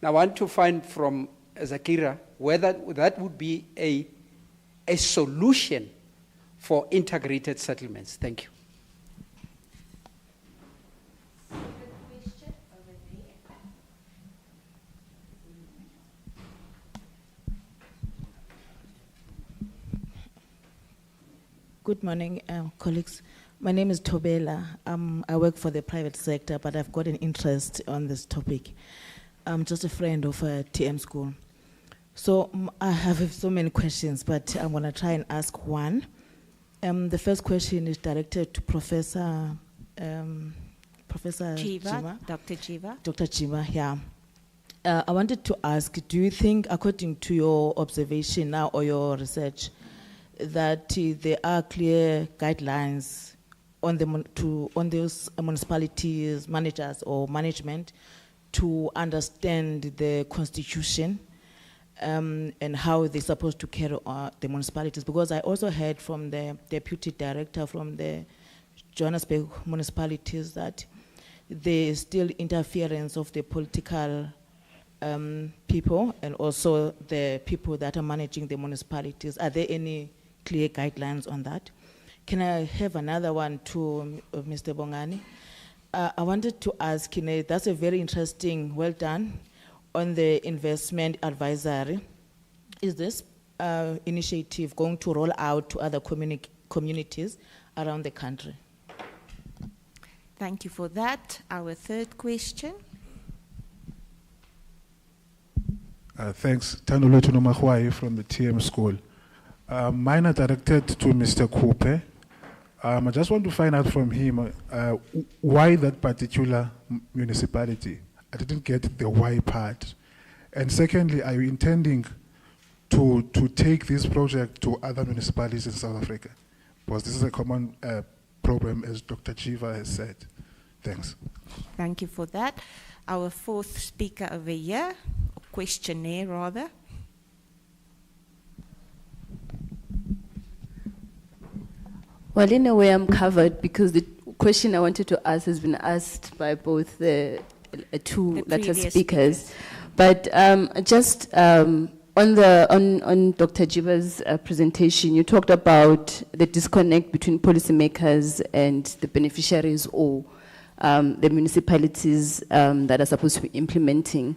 Now I want to find from Zaakirah whether that would be a solution for integrated settlements. Thank you. Good morning, colleagues. My name is Tobela. I work for the private sector, but I've got an interest on this topic. I'm just a friend of TM School. So I have so many questions, but I'm going to try and ask one. The first question is directed to Professor Professor Jeeva. Dr. Jeeva. Dr. Jeeva, yeah. I wanted to ask, do you think, according to your observation now or your research, that there are clear guidelines on those municipalities, managers or management to understand the constitution and how they're supposed to carry on the municipalities? Because I also heard from the deputy director from the Johannesburg municipalities that there's still interference of the political people and also the people that are managing the municipalities. Are there any clear guidelines on that? Can I have another one to Mr. Bongani? I wanted to ask, that's a very interesting, well done, on the investment advisory. Is this initiative going to roll out to other communities around the country? Thank you for that. Our third question. Thanks. Tanuletu Nomahwai from the TM School. Mine are directed to Mr. Coupe. I just want to find out from him why that particular municipality. I didn't get the why part. And secondly, are you intending to take this project to other municipalities in South Africa? Because this is a common problem, as Dr. Jeeva has said. Thanks. Thank you for that. Our fourth speaker over here, or questionnaire rather. Well, in a way, I'm covered because the question I wanted to ask has been asked by both the two latter speakers. But just on Dr. Jeeva's presentation, you talked about the disconnect between policymakers and the beneficiaries or the municipalities that are supposed to be implementing.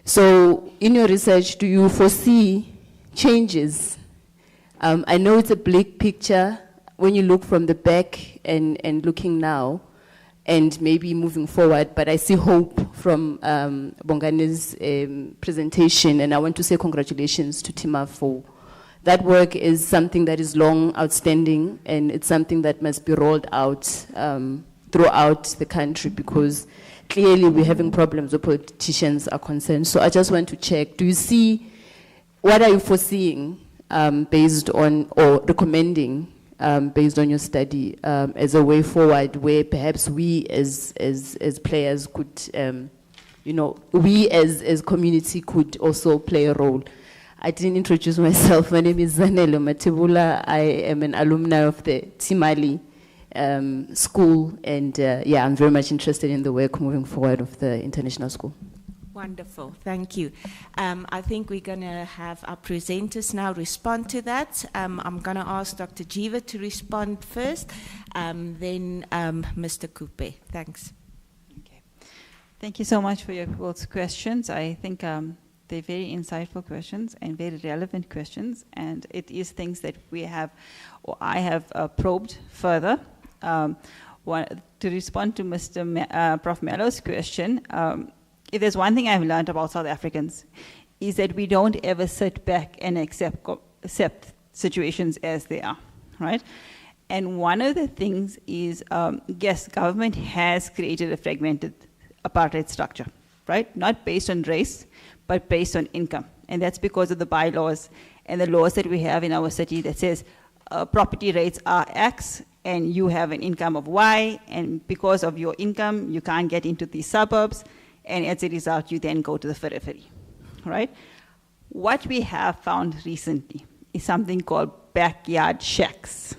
So, in your research, do you foresee changes? I know it's a bleak picture when you look from the back and looking now, and maybe moving forward, but I see hope from Bongani's presentation, and I want to say congratulations to Tima for that work. Is something that is long outstanding, and it's something that must be rolled out throughout the country, because clearly we're having problems where politicians are concerned. So I just want to check, do you see, what are you foreseeing based on, or recommending based on your study as a way forward, where perhaps we as players could, we as community could also play a role? I didn't introduce myself. My name is Zanele Matebula. I am an alumni of the Timali school, and I'm very much interested in the work moving forward of the international school. Wonderful, thank you. I think we're going to have our presenters now respond to that. I'm going to ask Dr. Jeeva to respond first, then Mr. Coupe. Thanks. Okay. Thank you so much for your both questions. I think they're very insightful questions and very relevant questions, and it is things that we have, or I have probed further. To respond to Mr. Prof. Mello's question, if there's one thing I've learned about South Africans, is that we don't ever sit back and accept situations as they are, right? And one of the things is, yes, government has created a fragmented apartheid structure, right? Not based on race, but based on income. And that's because of the bylaws and the laws that we have in our city that says property rates are X, and you have an income of Y, and because of your income, you can't get into these suburbs, and as a result, you then go to the periphery, right? What we have found recently is something called backyard shacks,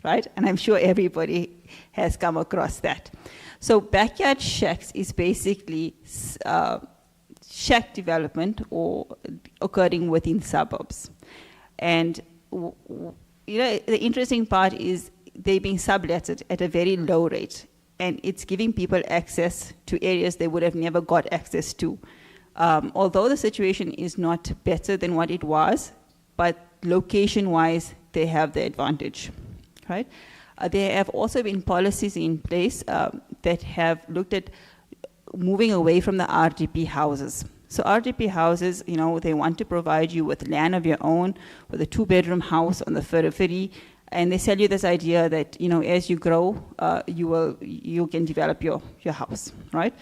right? And I'm sure everybody has come across that. So backyard shacks is basically shack development or occurring within suburbs. And the interesting part is they're being subletted at a very low rate, and it's giving people access to areas they would have never got access to. Although the situation is not better than what it was, but location-wise, they have the advantage, right? There have also been policies in place that have looked at moving away from the RDP houses. So RDP houses, they want to provide you with land of your own, with a 2-bedroom house on the periphery, And they sell you this idea that, as you grow, you can develop your house, right?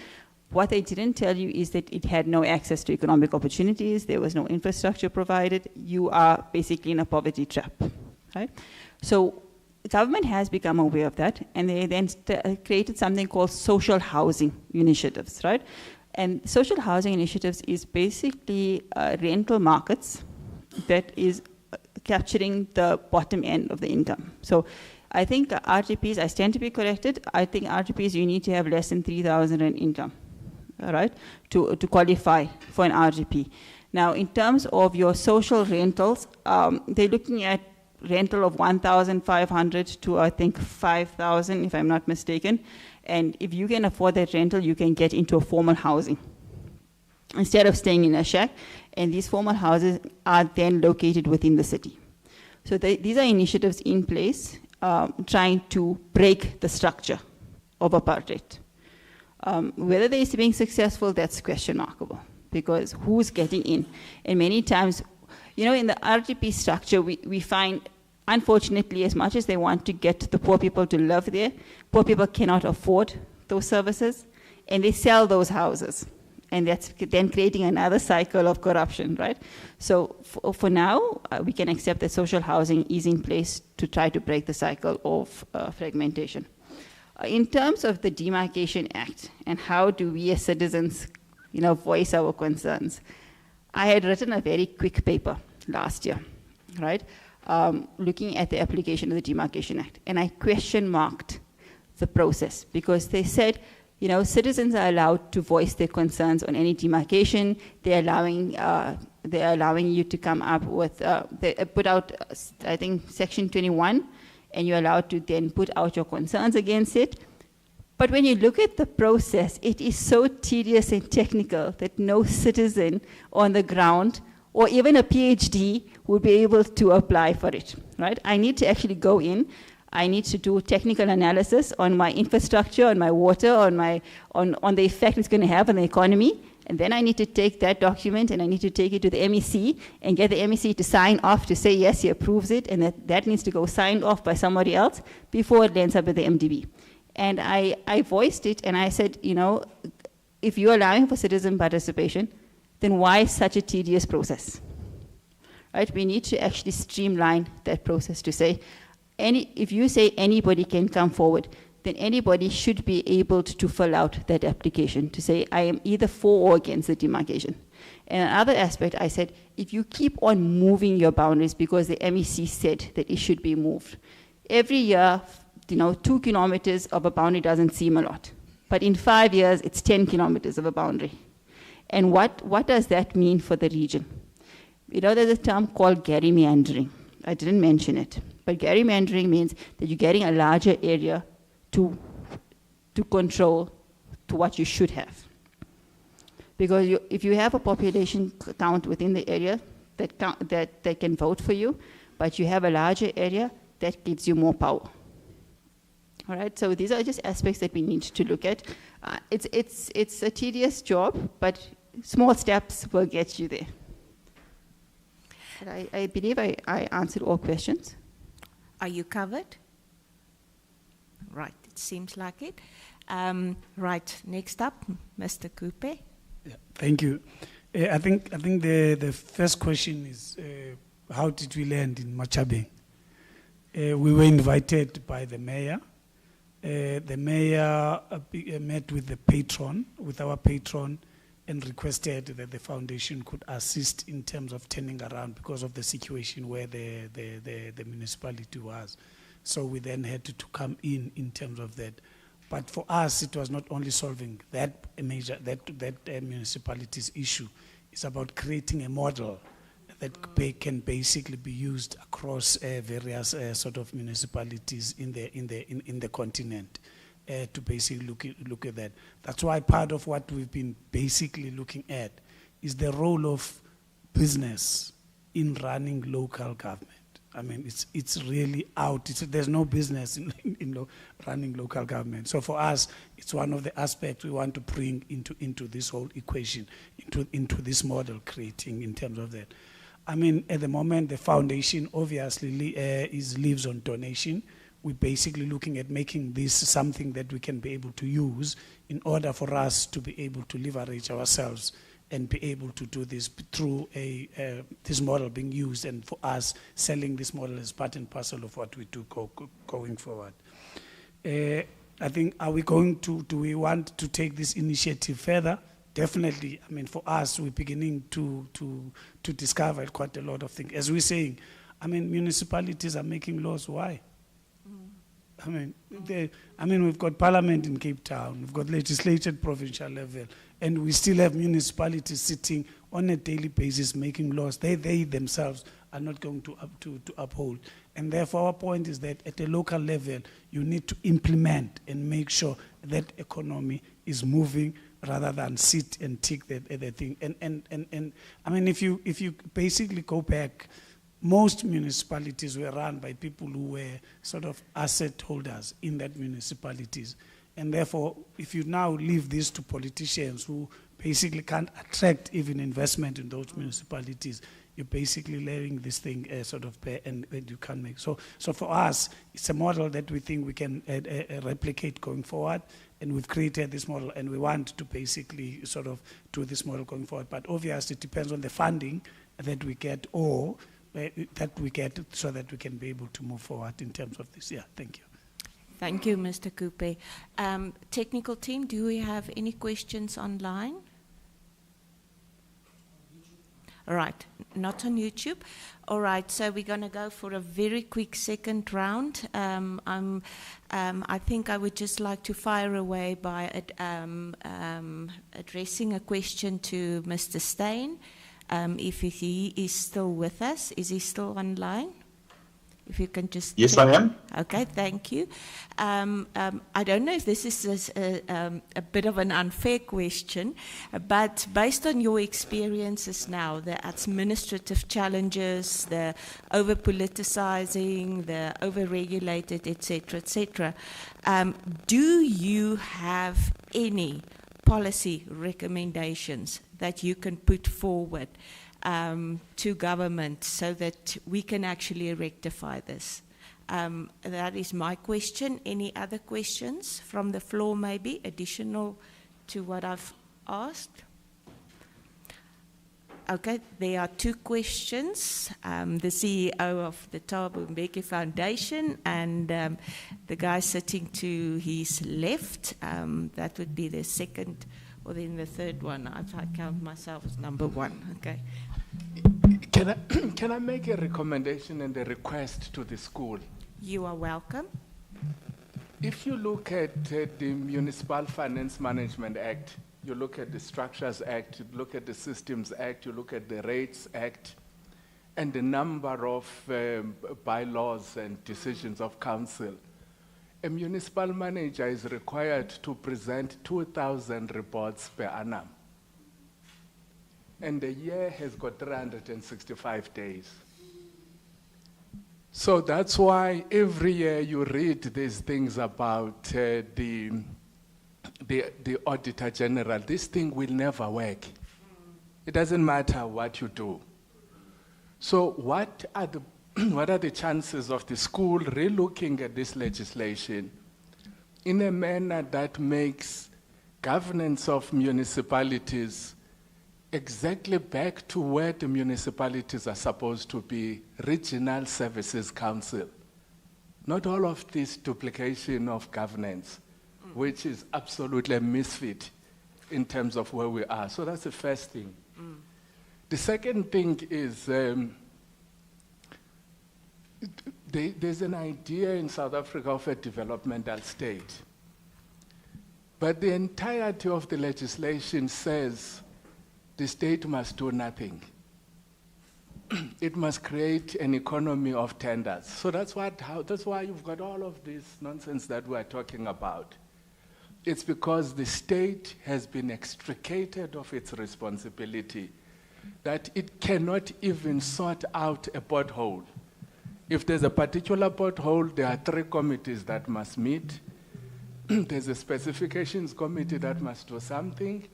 What they didn't tell you is that it had no access to economic opportunities, there was no infrastructure provided, you are basically in a poverty trap, right? So the government has become aware of that, and they then created something called social housing initiatives, right? And social housing initiatives is basically rental markets that is capturing the bottom end of the income. So I think RGPs, I stand to be corrected, I think RGPs, you need to have less than 3,000 in income, all right, to qualify for an RGP. Now, in terms of your social rentals, they're looking at rental of 1,500 to, I think, 5,000, if I'm not mistaken. And if you can afford that rental, you can get into a formal housing instead of staying in a shack. And these formal houses are then located within the city. So these are initiatives in place trying to break the structure of apartheid. Whether they're being successful, that's question markable, because who's getting in? And many times, in the RGP structure, we find, unfortunately, as much as they want to get the poor people to live there, poor people cannot afford those services, and they sell those houses. And that's then creating another cycle of corruption, right? So for now, we can accept that social housing is in place to try to break the cycle of fragmentation. In terms of the Demarcation Act and how do we as citizens, voice our concerns, I had written a very quick paper last year, right? Looking at the application of the Demarcation Act. And I question marked the process because they said, citizens are allowed to voice their concerns on any demarcation. They're allowing you to come up with, they put out, I think, Section 21, and you're allowed to then put out your concerns against it. But when you look at the process, it is so tedious and technical that no citizen on the ground or even a PhD would be able to apply for it, right? I need to actually go in. I need to do technical analysis on my infrastructure, on my water, on the effect it's going to have on the economy. And then I need to take that document and I need to take it to the MEC and get the MEC to sign off to say, yes, he approves it, and that needs to go signed off by somebody else before it lands up at the MDB. And I voiced it and I said, if you're allowing for citizen participation, then why such a tedious process? Right? We need to actually streamline that process to say, if you say anybody can come forward, then anybody should be able to fill out that application to say, I am either for or against the demarcation. And another aspect, I said, if you keep on moving your boundaries because the MEC said that it should be moved, every year, 2 kilometers of a boundary doesn't seem a lot. But in 5 years, it's 10 kilometers of a boundary. And what does that mean for the region? There's a term called gerrymandering. I didn't mention it. But gerrymandering means that you're getting a larger area to control to what you should have. Because if you have a population count within the area that can vote for you, but you have a larger area, that gives you more power. All right, so these are just aspects that we need to look at. It's a tedious job, but small steps will get you there. But I believe I answered all questions. Are you covered? Right, it seems like it. Right, next up, Mr. Coupe. Yeah, thank you. I think the first question is, how did we land in Machabeng? We were invited by the mayor. The mayor met with our patron, and requested that the foundation could assist in terms of turning around because of the situation where the municipality was. So we then had to come in terms of that. But for us, it was not only solving that municipality's issue. It's about creating a model that can basically be used across various sort of municipalities in the continent. To basically look at that. That's why part of what we've been basically looking at is the role of business in running local government. I mean, it's really out. There's no business in running local government. So for us, it's one of the aspects we want to bring into this whole equation, into this model creating in terms of that. I mean, at the moment, the foundation obviously lives on donation. We're basically looking at making this something that we can be able to use in order for us to be able to leverage ourselves and be able to do this through this model being used, and for us selling this model as part and parcel of what we do going forward. I think, are we going to, do we want to take this initiative further? Definitely. I mean, for us, we're beginning to discover quite a lot of things. As we're saying, I mean, municipalities are making laws. Why? I mean, we've got parliament in Cape Town, we've got legislature at provincial level, and we still have municipalities sitting on a daily basis making laws they themselves are not going to uphold. And therefore, our point is that at a local level, you need to implement and make sure that economy is moving rather than sit and tick the thing. And I mean, if you basically go back, most municipalities were run by people who were sort of asset holders in that municipalities. And therefore, if you now leave this to politicians who basically can't attract even investment in those municipalities, you're basically letting this thing sort of pay, and you can't make. So for us, it's a model that we think we can replicate going forward, and we've created this model, and we want to basically sort of do this model going forward. But obviously, it depends on the funding that we get, or that we get, so that we can be able to move forward in terms of this. Yeah, thank you. Thank you, Mr. Coupe. Technical team, do we have any questions online? All right, not on YouTube. All right, so we're going to go for a very quick second round. I think I would just like to fire away by addressing a question to Mr. Steyn. If he is still with us, is he still online? If you can just... Yes, I am. Okay, thank you. I don't know if this is a bit of an unfair question, but based on your experiences now, the administrative challenges, the over-politicizing, the over-regulated, etc., do you have any policy recommendations that you can put forward to government so that we can actually rectify this? That is my question. Any other questions from the floor, maybe, additional to what I've asked? Okay, there are two questions. The CEO of the Thabo Mbeki Foundation and the guy sitting to his left. That would be the second, or then the third one. I count myself as number one. Okay. Can I make a recommendation and a request to the school? You are welcome. If you look at the Municipal Finance Management Act, you look at the Structures Act, you look at the Systems Act, you look at the Rates Act, and the number of bylaws and decisions of council, a municipal manager is required to present 2,000 reports per annum. And the year has got 365 days. So that's why every year you read these things about the Auditor General. This thing will never work. It doesn't matter what you do. So what are the chances of the school relooking at this legislation in a manner that makes governance of municipalities exactly back to where the municipalities are supposed to be, regional services council? Not all of this duplication of governance, which is absolutely a misfit in terms of where we are. So that's the first thing. The second thing is there's an idea in South Africa of a developmental state. But the entirety of the legislation says the state must do nothing. It must create an economy of tenders. So that's why you've got all of this nonsense that we're talking about. It's because the state has been extricated of its responsibility, that it cannot even sort out a pothole. If there's a particular pothole, there are 3 committees that must meet. There's a specifications committee that must do something.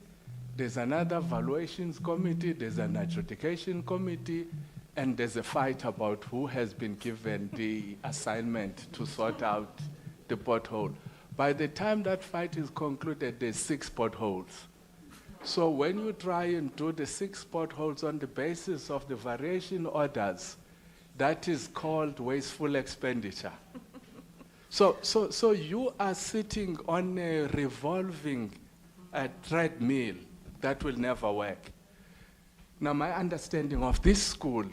There's another valuations committee, there's an adjudication committee, and there's a fight about who has been given the assignment to sort out the pothole. By the time that fight is concluded, there's 6 potholes. So when you try and do the 6 potholes on the basis of the variation orders, that is called wasteful expenditure. So you are sitting on a revolving treadmill that will never work. Now, my understanding of this school,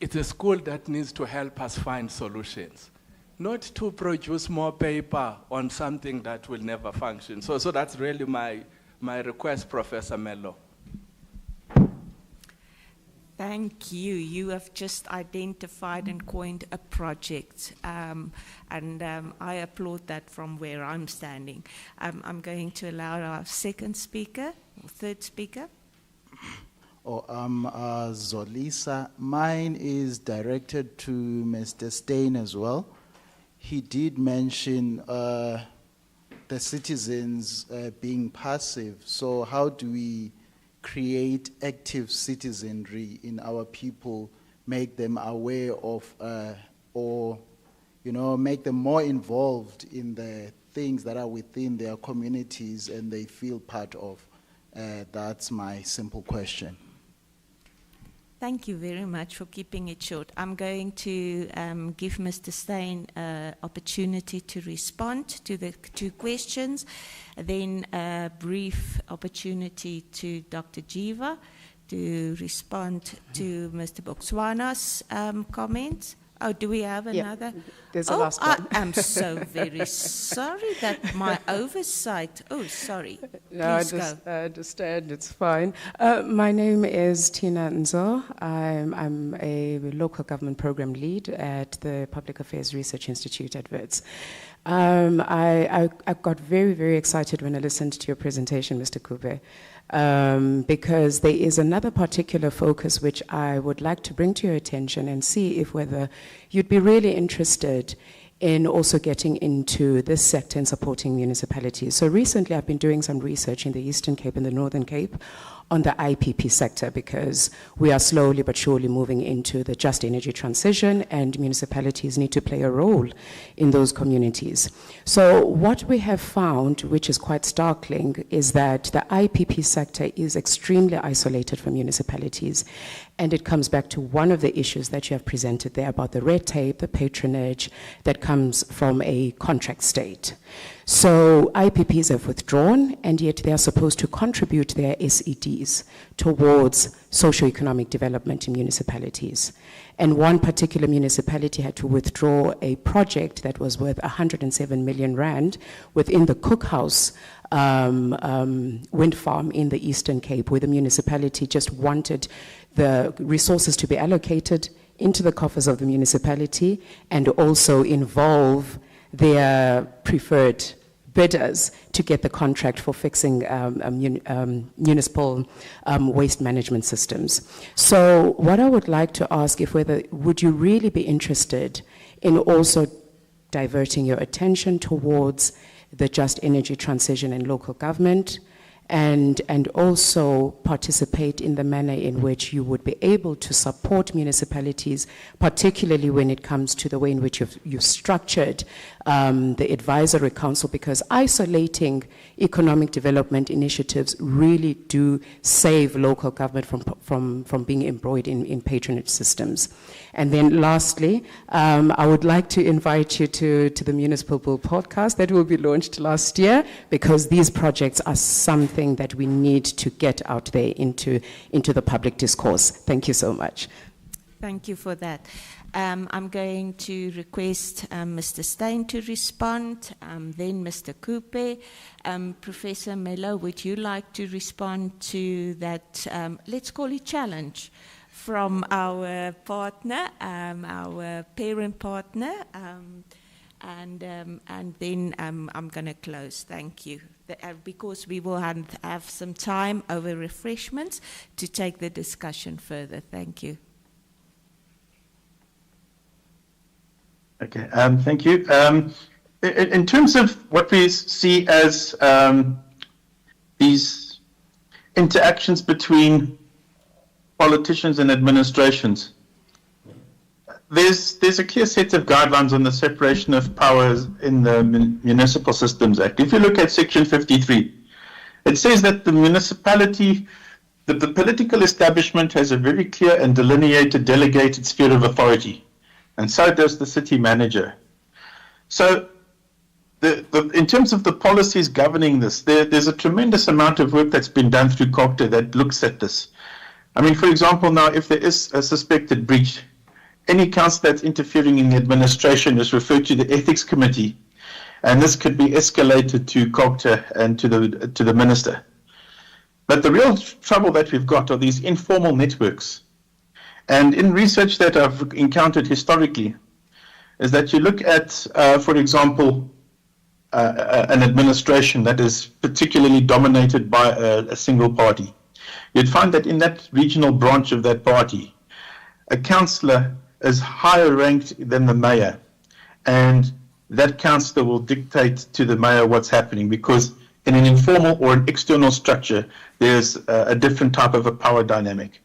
it's a school that needs to help us find solutions, not to produce more paper on something that will never function. So that's really my request, Professor Mello. Thank you. You have just identified and coined a project, and I applaud that from where I'm standing. I'm going to allow our second speaker, or third speaker. Zolisa. Mine is directed to Mr. Steyn as well. He did mention the citizens being passive. So how do we create active citizenry in our people, make them aware of, or make them more involved in the things that are within their communities and they feel part of? That's my simple question. Thank you very much for keeping it short. I'm going to give Mr. Steyn an opportunity to respond to the 2 questions, then a brief opportunity to Dr. Jeeva to respond to Mr. Botswana's comments. Oh, do we have another? Yeah, there's a last one. I'm so very sorry that my oversight. Oh, sorry. No, Please go. I understand. It's fine. My name is Tina Nzo. I'm a local government program lead at the Public Affairs Research Institute at WITS. I got very, very excited when I listened to your presentation, Mr. Kube. Because there is another particular focus which I would like to bring to your attention and see if whether you'd be really interested in also getting into this sector and supporting municipalities. So recently I've been doing some research in the Eastern Cape and the Northern Cape on the IPP sector, because we are slowly but surely moving into the just energy transition and municipalities need to play a role in those communities. So what we have found, which is quite startling, is that the IPP sector is extremely isolated from municipalities. And it comes back to one of the issues that you have presented there about the red tape, the patronage that comes from a contract state. So IPPs have withdrawn, and yet they are supposed to contribute their SEDs towards socioeconomic development in municipalities. And one particular municipality had to withdraw a project that was worth 107 million rand within the Cookhouse wind farm in the Eastern Cape, where the municipality just wanted the resources to be allocated into the coffers of the municipality and also involve their preferred bidders to get the contract for fixing municipal waste management systems. So what I would like to ask is whether would you really be interested in also diverting your attention towards the just energy transition in local government, and also participate in the manner in which you would be able to support municipalities, particularly when it comes to the way in which you've structured the advisory council, because isolating economic development initiatives really do save local government from being embroiled in patronage systems. And then lastly, I would like to invite you to the Municipal Bull podcast that will be launched last year, because these projects are something that we need to get out there into the public discourse. Thank you so much. Thank you for that. I'm going to request Mr. Steyn to respond, then Mr. Kupe. Professor Mello, would you like to respond to that, let's call it challenge, from our partner, our parent partner, and then I'm going to close. Thank you. Because we will have some time over refreshments to take the discussion further. Thank you. Okay, thank you. In terms of what we see as these interactions between politicians and administrations. There's a clear set of guidelines on the separation of powers in the Municipal Systems Act. If you look at Section 53, it says that the municipality, that the political establishment has a very clear and delineated delegated sphere of authority, and so does the city manager. So in terms of the policies governing this, there's a tremendous amount of work that's been done through COGTA that looks at this. I mean, for example, now, if there is a suspected breach, any council that's interfering in the administration is referred to the Ethics Committee, and this could be escalated to COGTA and to the minister. But the real trouble that we've got are these informal networks. And in research that I've encountered historically, is that you look at, for example, an administration that is particularly dominated by a single party. You'd find that in that regional branch of that party, a councillor is higher ranked than the mayor, and that councillor will dictate to the mayor what's happening, because in an informal or an external structure, there's a different type of a power dynamic.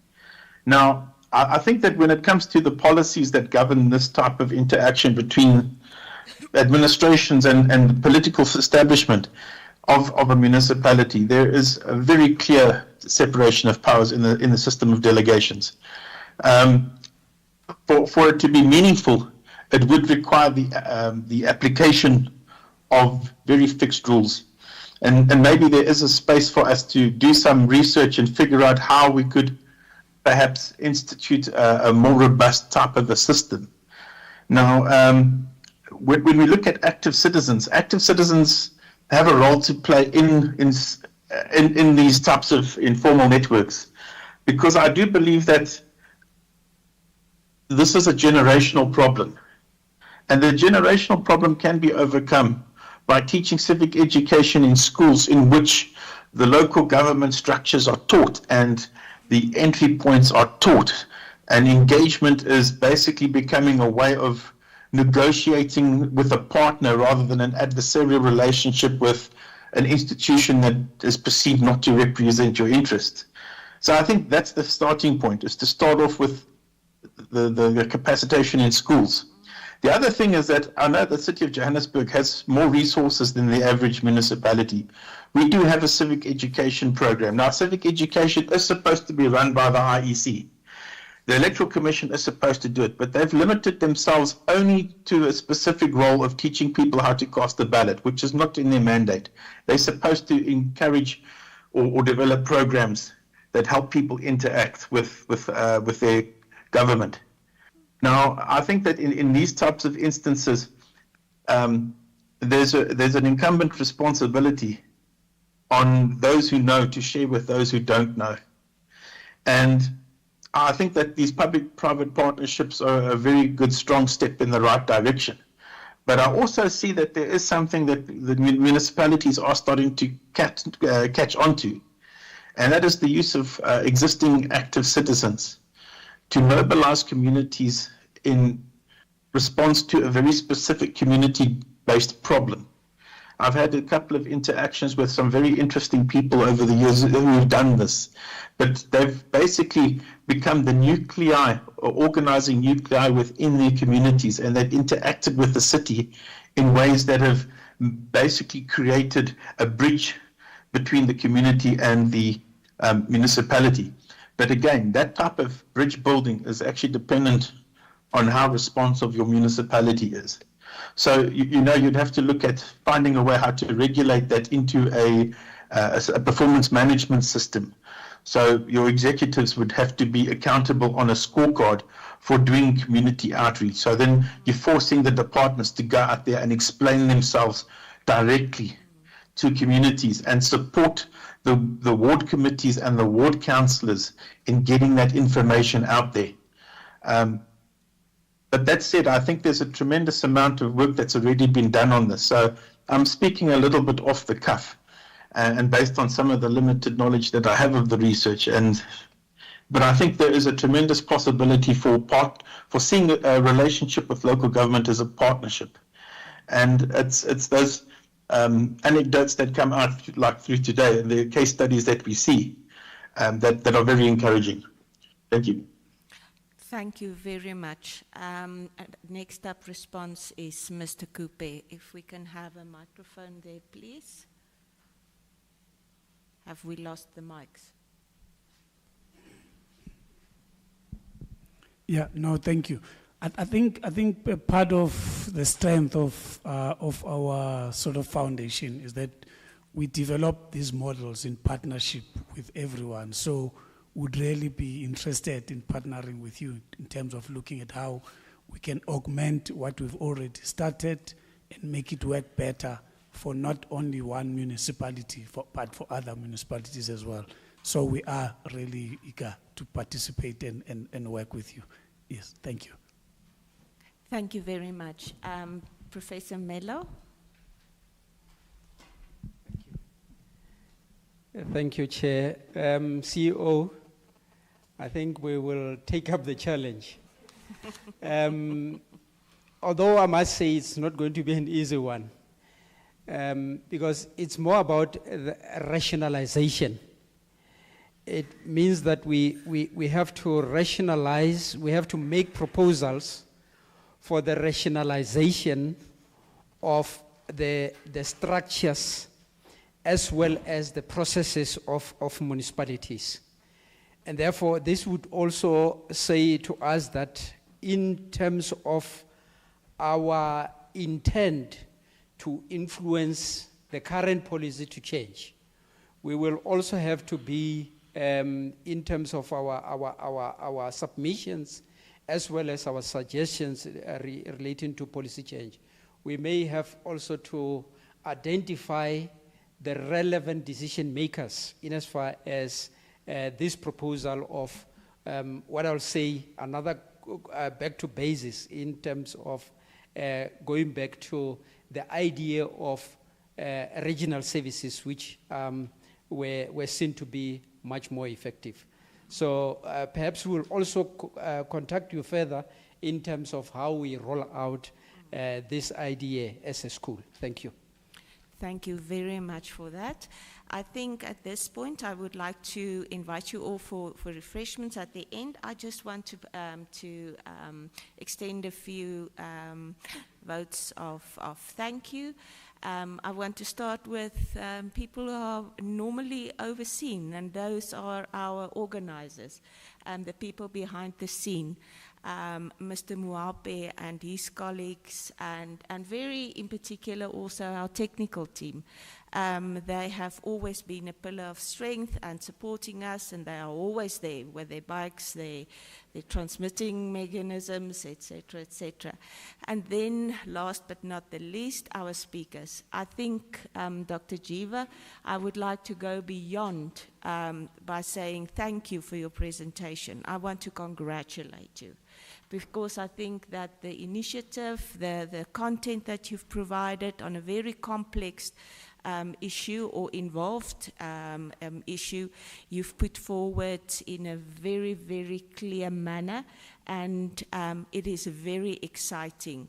Now, I think that when it comes to the policies that govern this type of interaction between administrations and the political establishment of a municipality, there is a very clear separation of powers in the system of delegations. For it to be meaningful, it would require the application of very fixed rules. And maybe there is a space for us to do some research and figure out how we could perhaps institute a more robust type of a system. Now, when we look at active citizens have a role to play in these types of informal networks, because I do believe that this is a generational problem, and the generational problem can be overcome by teaching civic education in schools in which the local government structures are taught and the entry points are taught, and engagement is basically becoming a way of negotiating with a partner rather than an adversarial relationship with an institution that is perceived not to represent your interest. So I think that's the starting point, is to start off with the capacitation in schools. The other thing is that I know the city of Johannesburg has more resources than the average municipality. We do have a civic education program. Now, civic education is supposed to be run by the IEC. The Electoral Commission is supposed to do it, but they've limited themselves only to a specific role of teaching people how to cast a ballot, which is not in their mandate. They're supposed to encourage or develop programs that help people interact with their government. Now, I think that in these types of instances, there's an incumbent responsibility on those who know to share with those who don't know. And I think that these public-private partnerships are a very good, strong step in the right direction. But I also see that there is something that the municipalities are starting to catch on to, and that is the use of existing active citizens to mobilize communities in response to a very specific community-based problem. I've had a couple of interactions with some very interesting people over the years who have done this, but they've basically become the nuclei or organizing nuclei within their communities, and they've interacted with the city in ways that have basically created a bridge between the community and the municipality. But again, that type of bridge building is actually dependent on how responsive your municipality is. So, you'd have to look at finding a way how to regulate that into a performance management system. So your executives would have to be accountable on a scorecard for doing community outreach. So then you're forcing the departments to go out there and explain themselves directly to communities and support the ward committees and the ward councillors in getting that information out there. But that said, I think there's a tremendous amount of work that's already been done on this. So I'm speaking a little bit off the cuff and based on some of the limited knowledge that I have of the research. But I think there is a tremendous possibility for seeing a relationship with local government as a partnership. And it's those anecdotes that come out like through today, and the case studies that we see that are very encouraging. Thank you. Thank you very much. Next up response is Mr. Coupe. If we can have a microphone there, please. Have we lost the mics? Yeah, no, thank you. I think part of the strength of our sort of foundation is that we develop these models in partnership with everyone. So would really be interested in partnering with you in terms of looking at how we can augment what we've already started and make it work better for not only one municipality, but for other municipalities as well. So we are really eager to participate and work with you. Yes, thank you. Thank you very much. Professor Mello? Thank you, Chair. CEO, I think we will take up the challenge. Although I must say it's not going to be an easy one, because it's more about the rationalization. It means that we have to rationalize, we have to make proposals for the rationalization of the structures as well as the processes of municipalities. And therefore, this would also say to us that in terms of our intent to influence the current policy to change, we will also have to be, in terms of our submissions, as well as our suggestions relating to policy change, we may have also to identify the relevant decision makers in as far as this proposal of what I'll say another back to basis in terms of going back to the idea of regional services, which were seen to be much more effective. So perhaps we'll also contact you further in terms of how we roll out this idea as a school. Thank you. Thank you very much for that. I think at this point I would like to invite you all for refreshments at the end. I just want to extend a few votes of thank you. I want to start with people who are normally overseen, and those are our organizers and the people behind the scene. Mr. Muape and his colleagues, and very in particular also our technical team. They have always been a pillar of strength and supporting us, and they are always there with their bikes, their transmitting mechanisms, etc., etc. And then, last but not the least, our speakers. I think, Dr. Jeeva, I would like to go beyond by saying thank you for your presentation. I want to congratulate you, because I think that the initiative, the content that you've provided on a very complex issue or involved issue, you've put forward in a very, very clear manner, and it is very exciting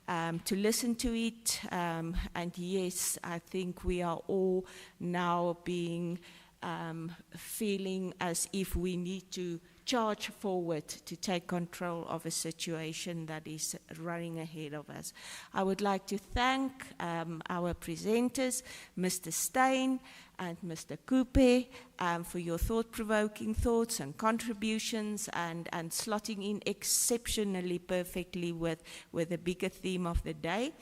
to listen to it. And yes, I think we are all now feeling as if we need to charge forward to take control of a situation that is running ahead of us. I would like to thank our presenters, Mr. Steyn and Mr. Coupe, for your thought-provoking thoughts and contributions, and slotting in exceptionally perfectly with the bigger theme of the day.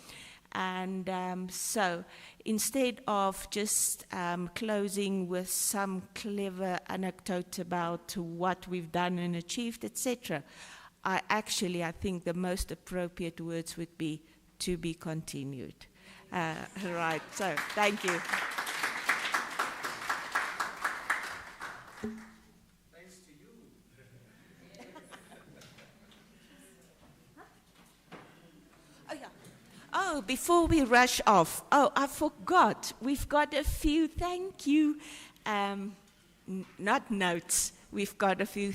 And so instead of just closing with some clever anecdote about what we've done and achieved, etc., I think the most appropriate words would be to be continued. Right, so thank you. Oh, before we rush off, I forgot. We've got a few thank you, not notes. We've got a few